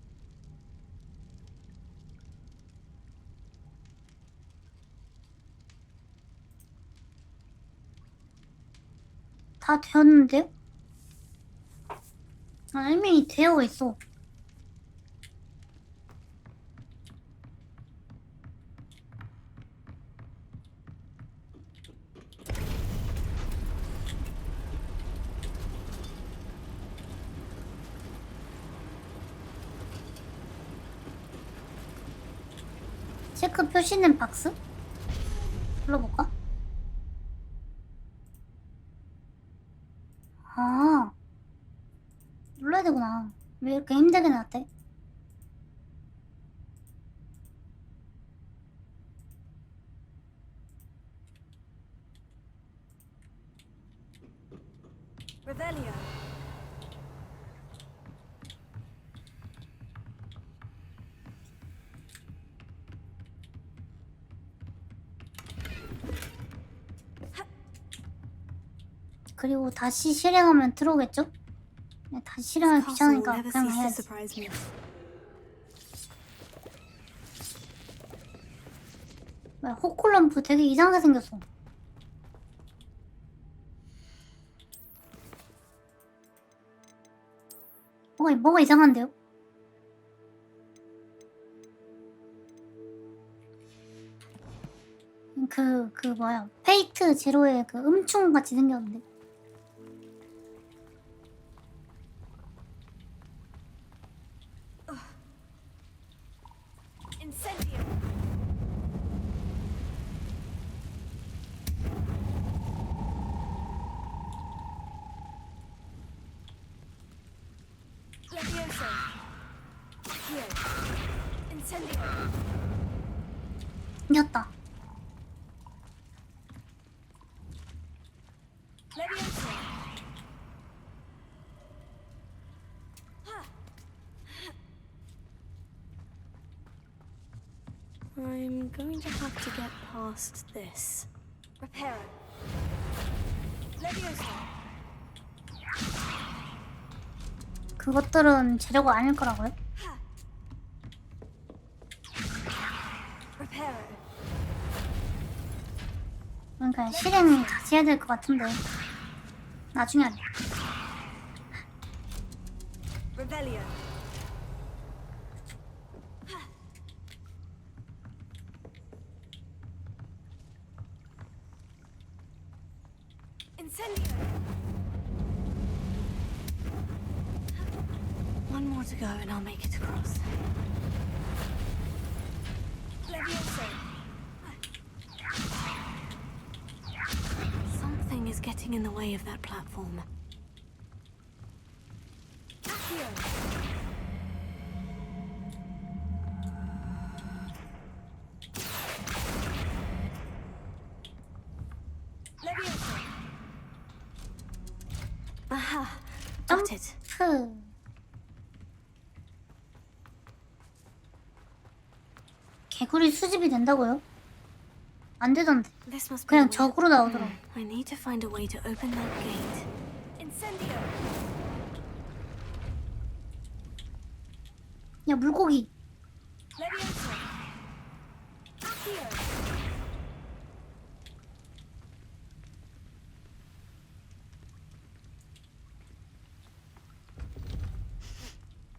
Speaker 1: 다 되었는데요? 아, 이미 되어 있어. 체크 표시는 박스? 불러볼까? 아, 눌러야 되구나. 왜 이렇게 힘들게 나왔대?
Speaker 10: Revelio.
Speaker 1: 그리고 다시 실행하면 들어오겠죠? 네, 다시 실행하기 귀찮으니까 그냥 해야지. 뭐야, 호콜럼프 되게 이상하게 생겼어. 뭐가 이상한데요? 그 뭐야, 페이트 제로의 그 음충 같이 생겼는데.
Speaker 10: Incendio. Levioso. Here. Incendio.
Speaker 1: 생겼다.
Speaker 10: Levioso.
Speaker 2: I'm going to have to get past this.
Speaker 10: Reparo. Levioso.
Speaker 1: 그것들은 재료가 아닐 거라고요?
Speaker 10: Reparo.
Speaker 1: 그러니까 실행 다시 해야 될 것 같은데. 나중에 하자.
Speaker 10: Revelio. Incendio.
Speaker 2: One more to go and I'll make it across.
Speaker 10: Levioso.
Speaker 2: Something is getting in the way of that platform.
Speaker 10: Accio. Levioso.
Speaker 2: Aha! Got it.
Speaker 1: 개구리 수집이 된다고요? 안 되던데. 그냥 적으로 나오더라고.
Speaker 2: I need to find a way to open that gate.
Speaker 10: Incendio.
Speaker 1: 야, 물고기.
Speaker 10: Levioso. Accio.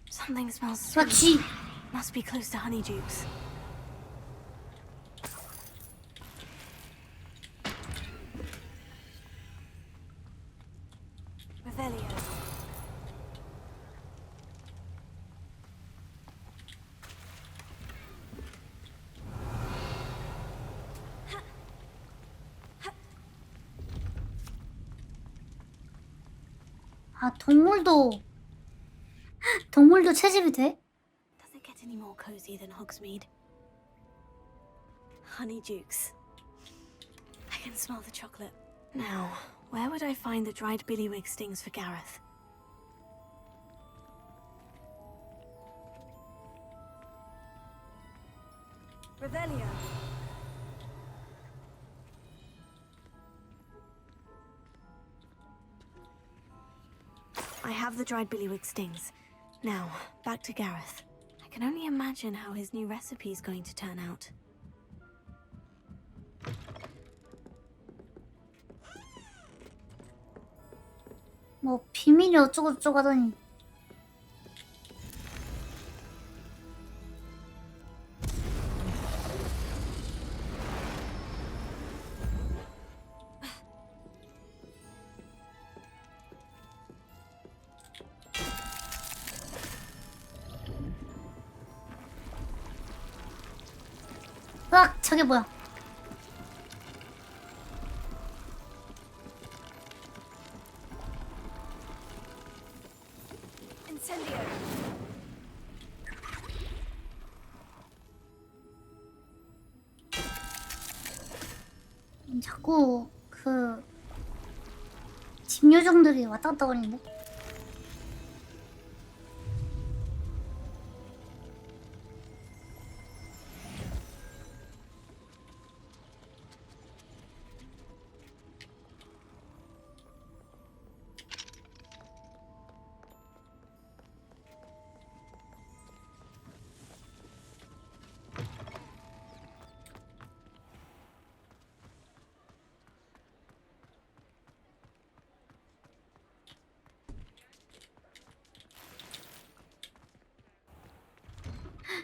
Speaker 2: Something smells
Speaker 1: 야,
Speaker 2: sweet.
Speaker 1: 쥐.
Speaker 2: Must be close to Honeydukes.
Speaker 10: Revelio.
Speaker 1: 아, 동물도 채집이 돼?
Speaker 2: Does it get any more cozy than Hogsmeade? Honeydukes. I can smell the chocolate. Now, where would I find the dried billywig stings for Gareth?
Speaker 10: Revelio.
Speaker 2: I have the dried billywig stings. Now, back to Gareth. I can only imagine how his new recipe is going to turn out.
Speaker 1: 뭐 비밀이 어쩌고저쩌고 하더니. 으악! 저게 뭐야? 자꾸 그 집요정들이 왔다 갔다 거리는데?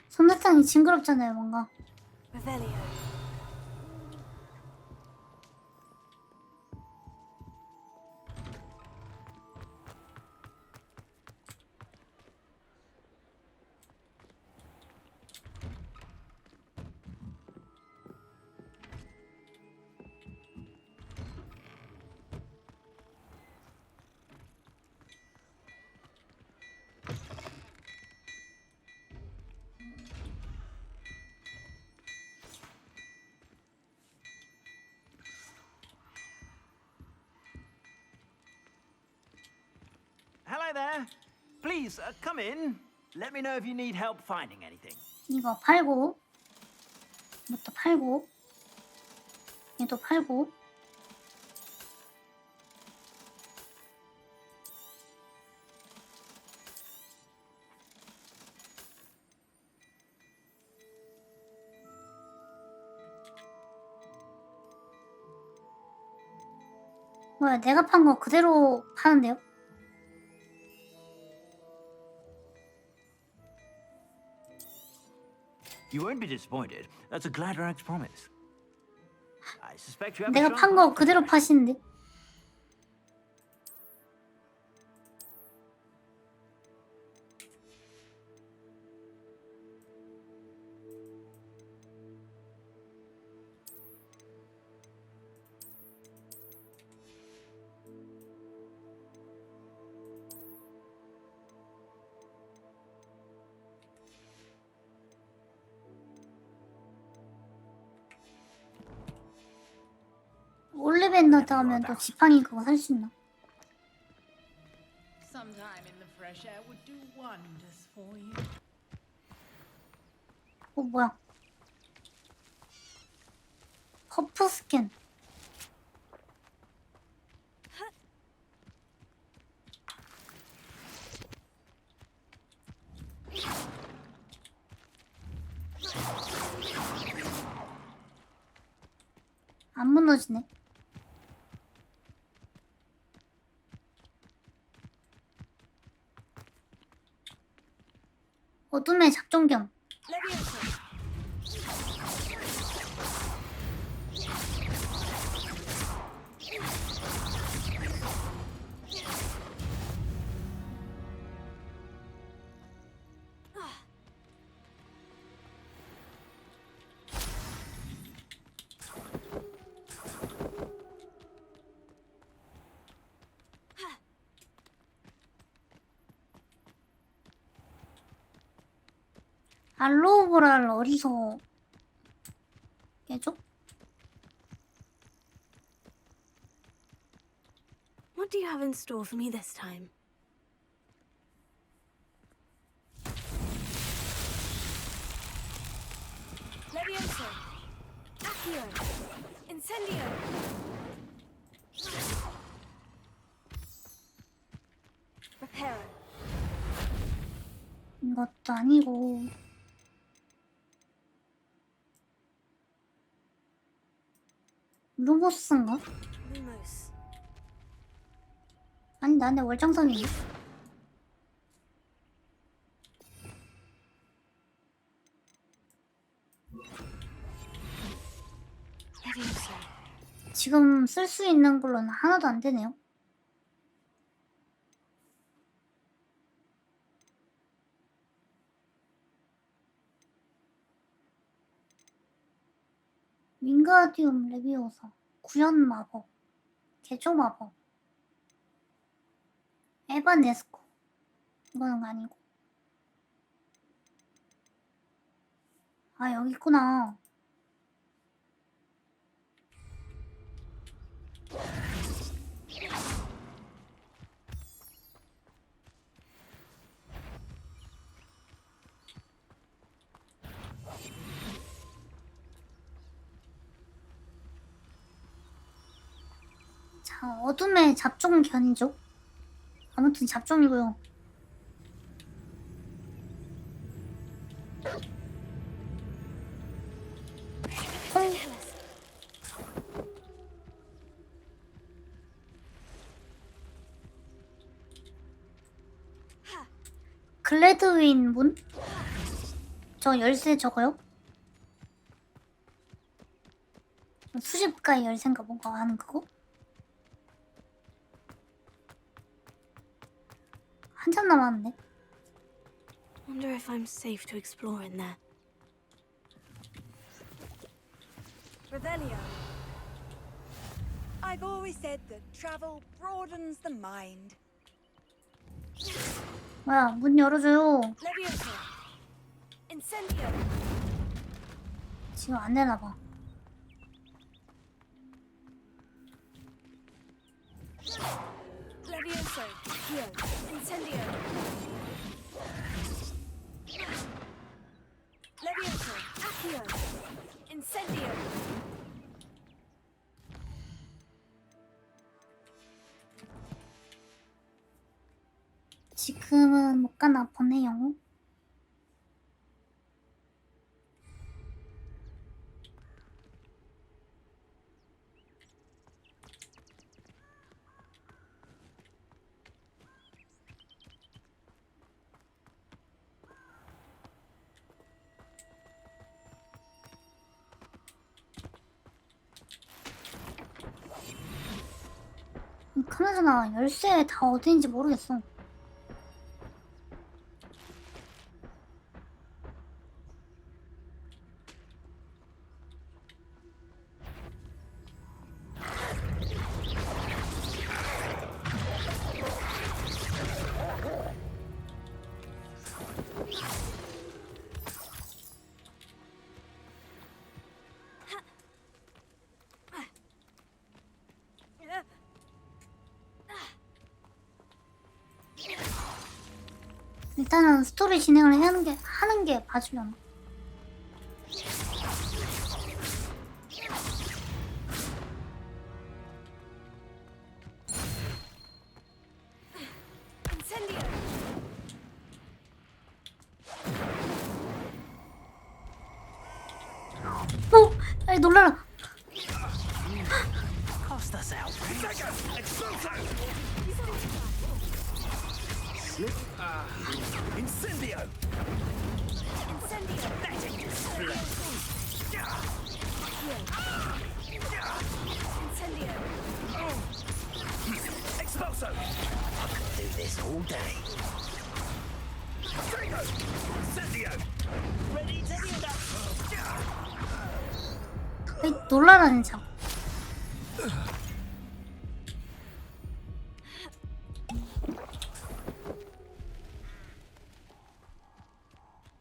Speaker 1: 솜사탕이 징그럽잖아요, 뭔가.
Speaker 12: Hello there. Please, come in. Let me know if you need help finding anything.
Speaker 1: 이거 팔고, 이것도 팔고, 얘도 팔고. 뭐야, 내가 판 거 그대로 파는데요?
Speaker 12: You won't be disappointed. That's a Gladrag's promise. I suspect you have
Speaker 1: 내가 판 거 그대로 파시는데? 올리벤더드 하면 또 지팡이 그거 살 수 있나?
Speaker 15: Sometime in the fresh air would do wonders for you.
Speaker 1: 뭐야? 퍼프 스캔. 안 무너지네. 어둠의 작전경. 알로우보라를 어디서 깨줘?
Speaker 2: What do you have in store for me this time?
Speaker 10: Levioso! Accio! Incendio! Reparo!
Speaker 1: 이것도 아니고. 루보스인가?
Speaker 2: Lumos.
Speaker 1: 아니 나한테 월장선이. 지금 쓸 수 있는 걸로는 하나도 안 되네요. 윙가디움 레비오사, 구현 마법, 개조 마법, 에바네스코. 이거는 아니고. 아 여기 있구나. 자, 어둠의 잡종 견이죠. 아무튼 잡종이고요. 글래드윈 문? 저 열쇠 저거요? 수십가의 열쇠인가 뭔가 하는 그거? 한참 남았는데.
Speaker 2: Wonder if I'm safe to explore in there.
Speaker 21: Revelio. I've always said that travel broadens the mind.
Speaker 1: 뭐야, 문 열어줘요.
Speaker 21: Leviosa. Incendio.
Speaker 1: 지금 안 되나봐.
Speaker 21: Levioso. Here. Incendio. Levioso. Accio. Incendio.
Speaker 1: 지금은 못 가나 보네요. 그나저나 열쇠 다 어딘지 모르겠어. 일단은 스토리 진행을 하는 게 봐주려나. 아이 놀라라.
Speaker 19: Incendio! Incendio! Let it explode! Incendio! Expulso! I could do this all day. Incendio! Ready to heal up!
Speaker 1: 아이 놀라라 진짜.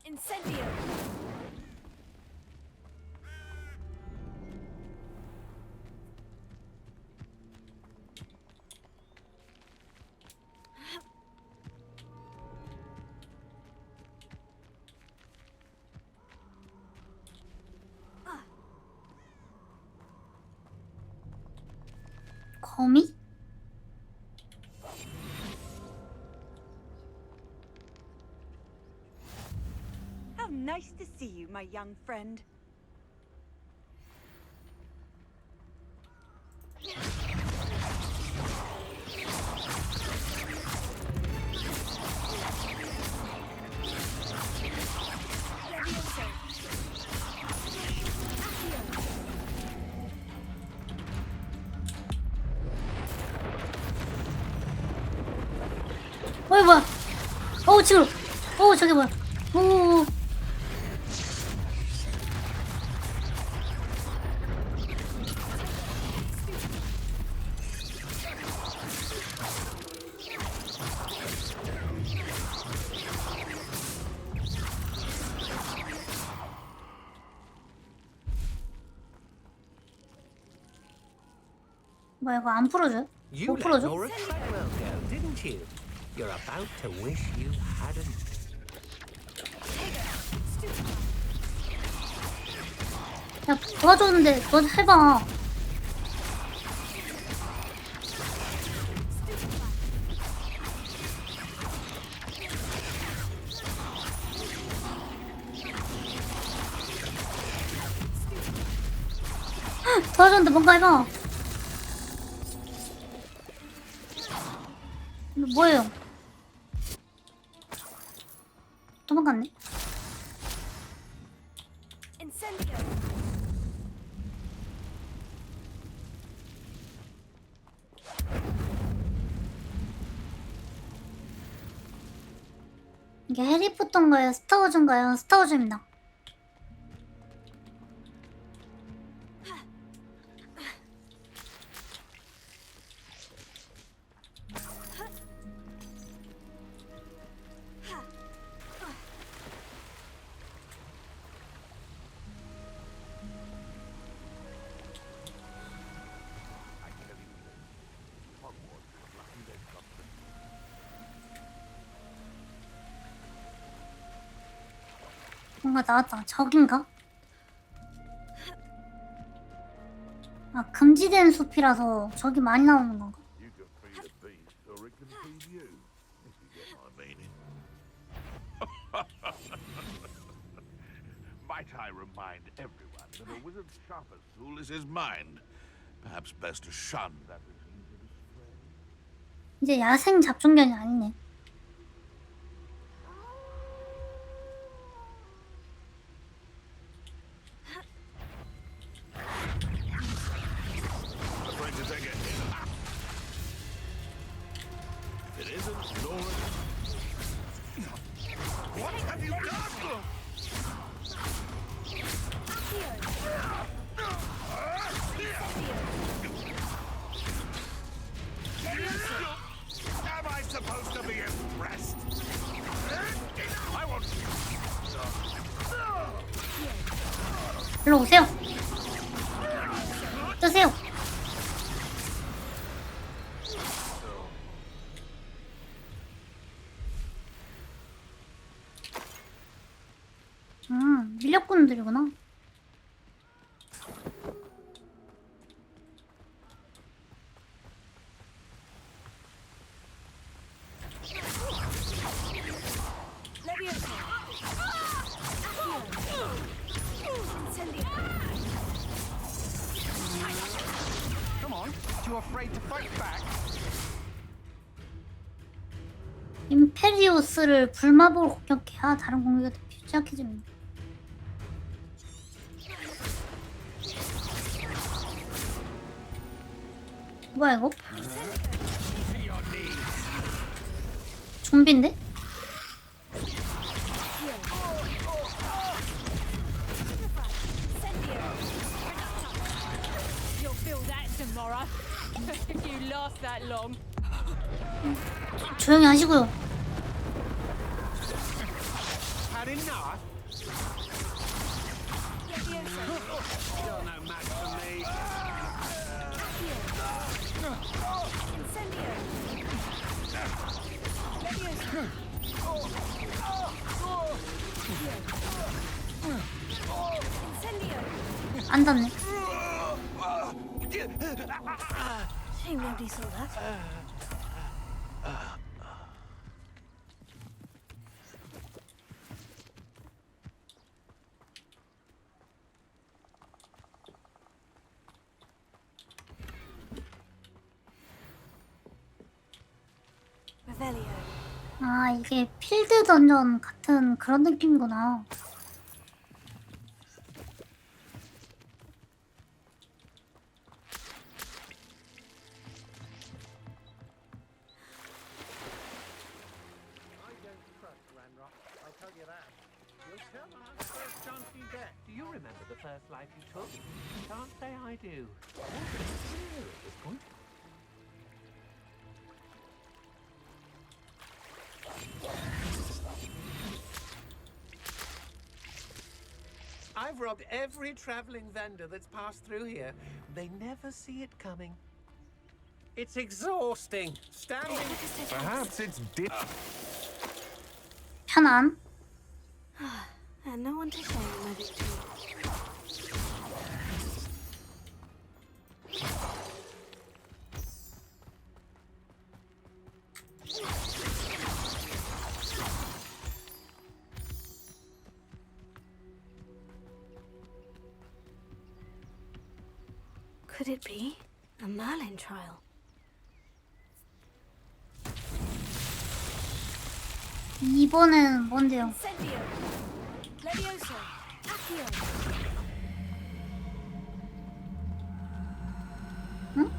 Speaker 21: Incendio.
Speaker 1: 거미?
Speaker 21: How nice to see you, my young friend.
Speaker 1: 지금. 오 저게 뭐야? 오. 뭐야 이거 안 풀어줘요?
Speaker 19: You
Speaker 1: 못
Speaker 19: let
Speaker 1: 풀어줘?
Speaker 19: Laura Treadwell go, didn't you? You're about to wish you hadn't.
Speaker 1: 야 도와줬는데 너 해봐. 도와줬는데 뭔가 해봐. 이거 뭐예요? 도망갔네. 이게 해리포터인가요? 스타워즈인가요? 스타워즈입니다. 뭔가 나왔다. 저긴가? 아 금지된 숲이라서 저기 많이 나오는 건가?
Speaker 18: You can feed a beast, or it can feed you, if you get my meaning. Might I remind everyone that a wizard's sharpest tool is his mind. Perhaps best to shun that which leads him astray.
Speaker 1: 이제 야생 잡종견이 아니네.
Speaker 18: Afraid to take a hit. It isn't Laura. What have you done? Am I supposed to be impressed? I won't.
Speaker 1: 일로 오세요. 뜨세요. 밀렵꾼들이구나.
Speaker 20: Come on, too afraid to fight back?
Speaker 1: 임페리우스를 불마법으로 공격해야 다른 공격에 더 취약해집니다. 뭐야 이거? 좀비인데?
Speaker 21: You'll feel that tomorrow. If you last that long.
Speaker 1: 조용히 하시고요.
Speaker 20: Had enough? You're no match for me.
Speaker 1: 안 닿네.
Speaker 16: Shame nobody saw that.
Speaker 1: 아 이게 필드 던전 같은 그런 느낌이구나.
Speaker 20: Do you remember the first life you took? Can't say I do. All pretty clear at this point. I've robbed every traveling vendor that's passed through here. They never see it coming. It's exhausting. Standing. Perhaps it's
Speaker 1: 편안.
Speaker 2: And no one to share my victory. Could it be a Merlin trial?
Speaker 1: 이번엔 뭔데요?
Speaker 10: Levioso. Accio.
Speaker 1: 응?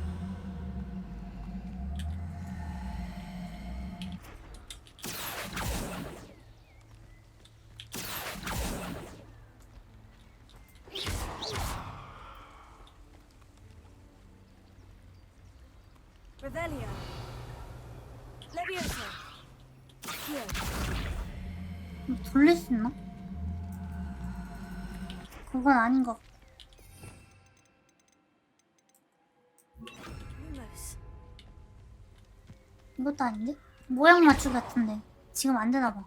Speaker 10: Revelio. Levioso. Accio.
Speaker 1: 돌릴 수 있나? 그건 아닌 것 같고. 이것도 아닌데? 모양 맞추기 같은데 지금 안 되나 봐.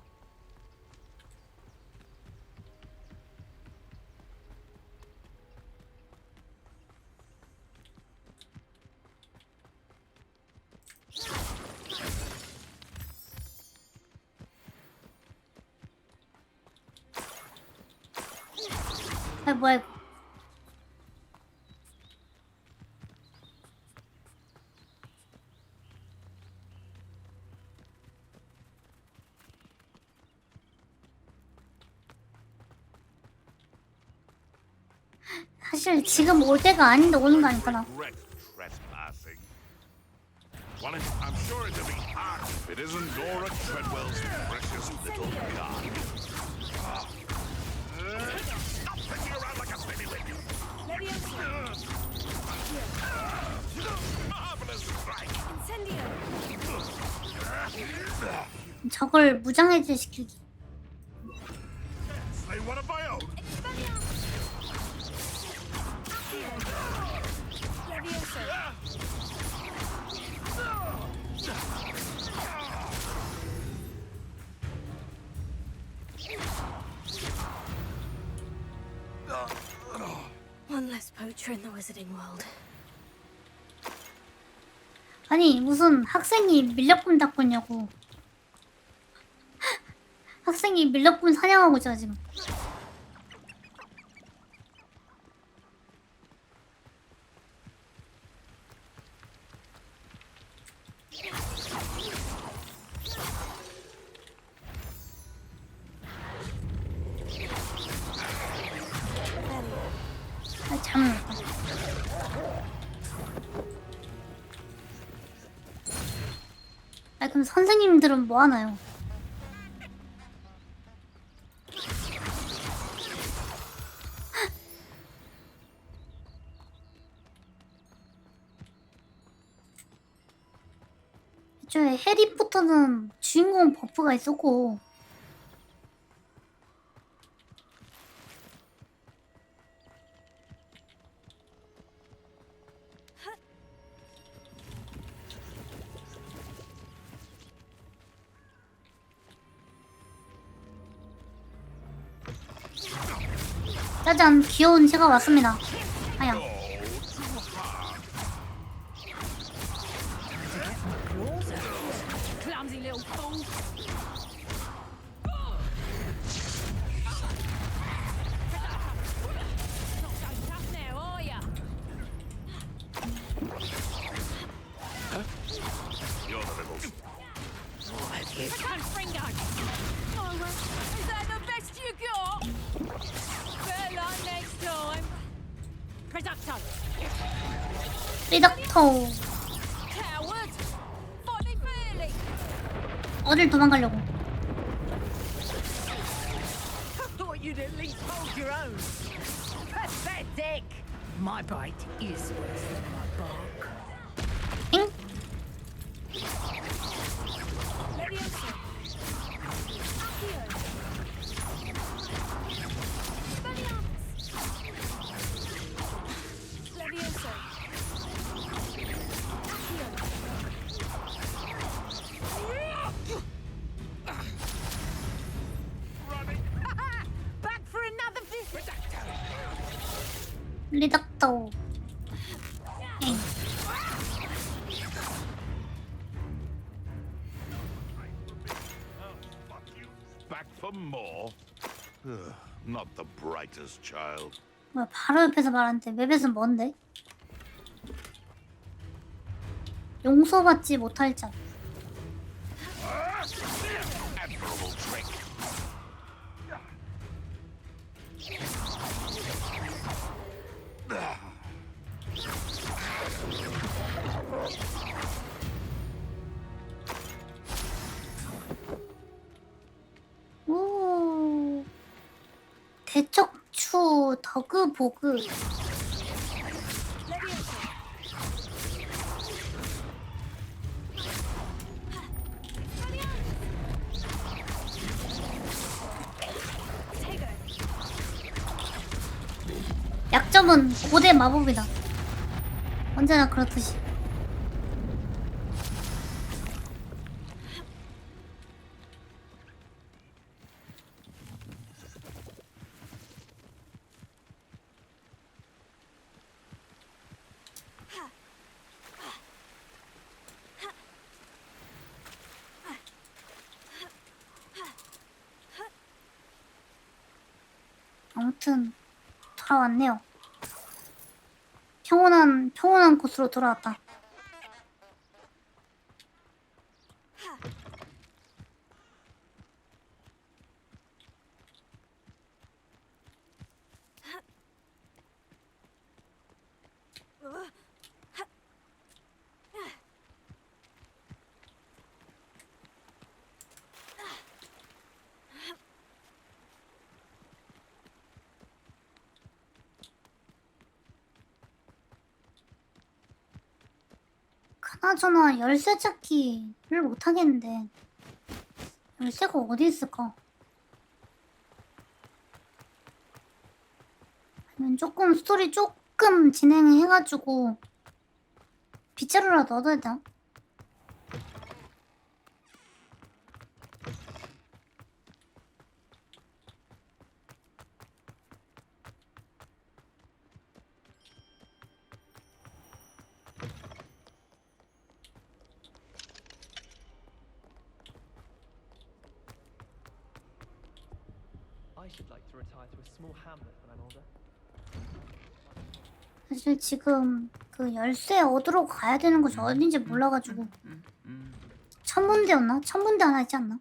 Speaker 1: 아 뭐야 이거. 사실 지금 올 때가 아닌데 오는 거 아닐까 나.
Speaker 18: Trespassing. Well, I'm sure it'll be hard if it isn't Laura Treadwell's precious little car. Stop thinking around like a spinnywig. Marvelous strike.
Speaker 1: 저걸 무장해제 시키기.
Speaker 18: Say one of my own.
Speaker 2: One less poacher in the wizarding world.
Speaker 1: 아니 무슨 학생이 밀렵꾼 닦고 있냐고. 학생이 밀렵꾼 사냥하고 있잖아 지금. 아 잘못했다. 아 그럼 선생님들은 뭐 하나요? 애초에 해리포터는 주인공 버프가 있었고 짜잔 귀여운 새가 왔습니다. 아야
Speaker 10: Clumsy little fool. Not so tough now, are ya?
Speaker 18: You're the little.
Speaker 10: Confringo. Oh, well, is that the best you got? Better luck next time. Presumpto.
Speaker 1: 리덕토
Speaker 10: Coward. Fight me fairly.
Speaker 1: 어딜 도망가려고.
Speaker 17: you'd at least hold your own. Pathetic! My bite is worse than my bark. Back for another visit.
Speaker 1: 리닥터.
Speaker 18: Back for more? Ugh, not the brightest child.
Speaker 1: 뭐야 바로 옆에서 말하는데 웹에서는 뭔데? 용서받지 못할 자.
Speaker 18: Admirable trick.
Speaker 1: 오. 대척추 더그 보그. 약점은 고대 마법이다. 언제나 그렇듯이. 아무튼 돌아왔네요. 평온한 곳으로 돌아왔다. 그나저나 열쇠 찾기를 못하겠는데 열쇠가 어디 있을까? 아니면 조금 스토리 조금 진행해가지고 빗자루라도 얻어야 되나?
Speaker 8: I should like to retire to a small hamlet when I'm older.
Speaker 1: 사실 지금 그 열쇠 얻으러 가야 되는 곳이 어딘지 몰라가지고 천문대였나? 천문대 하나 있지 않나?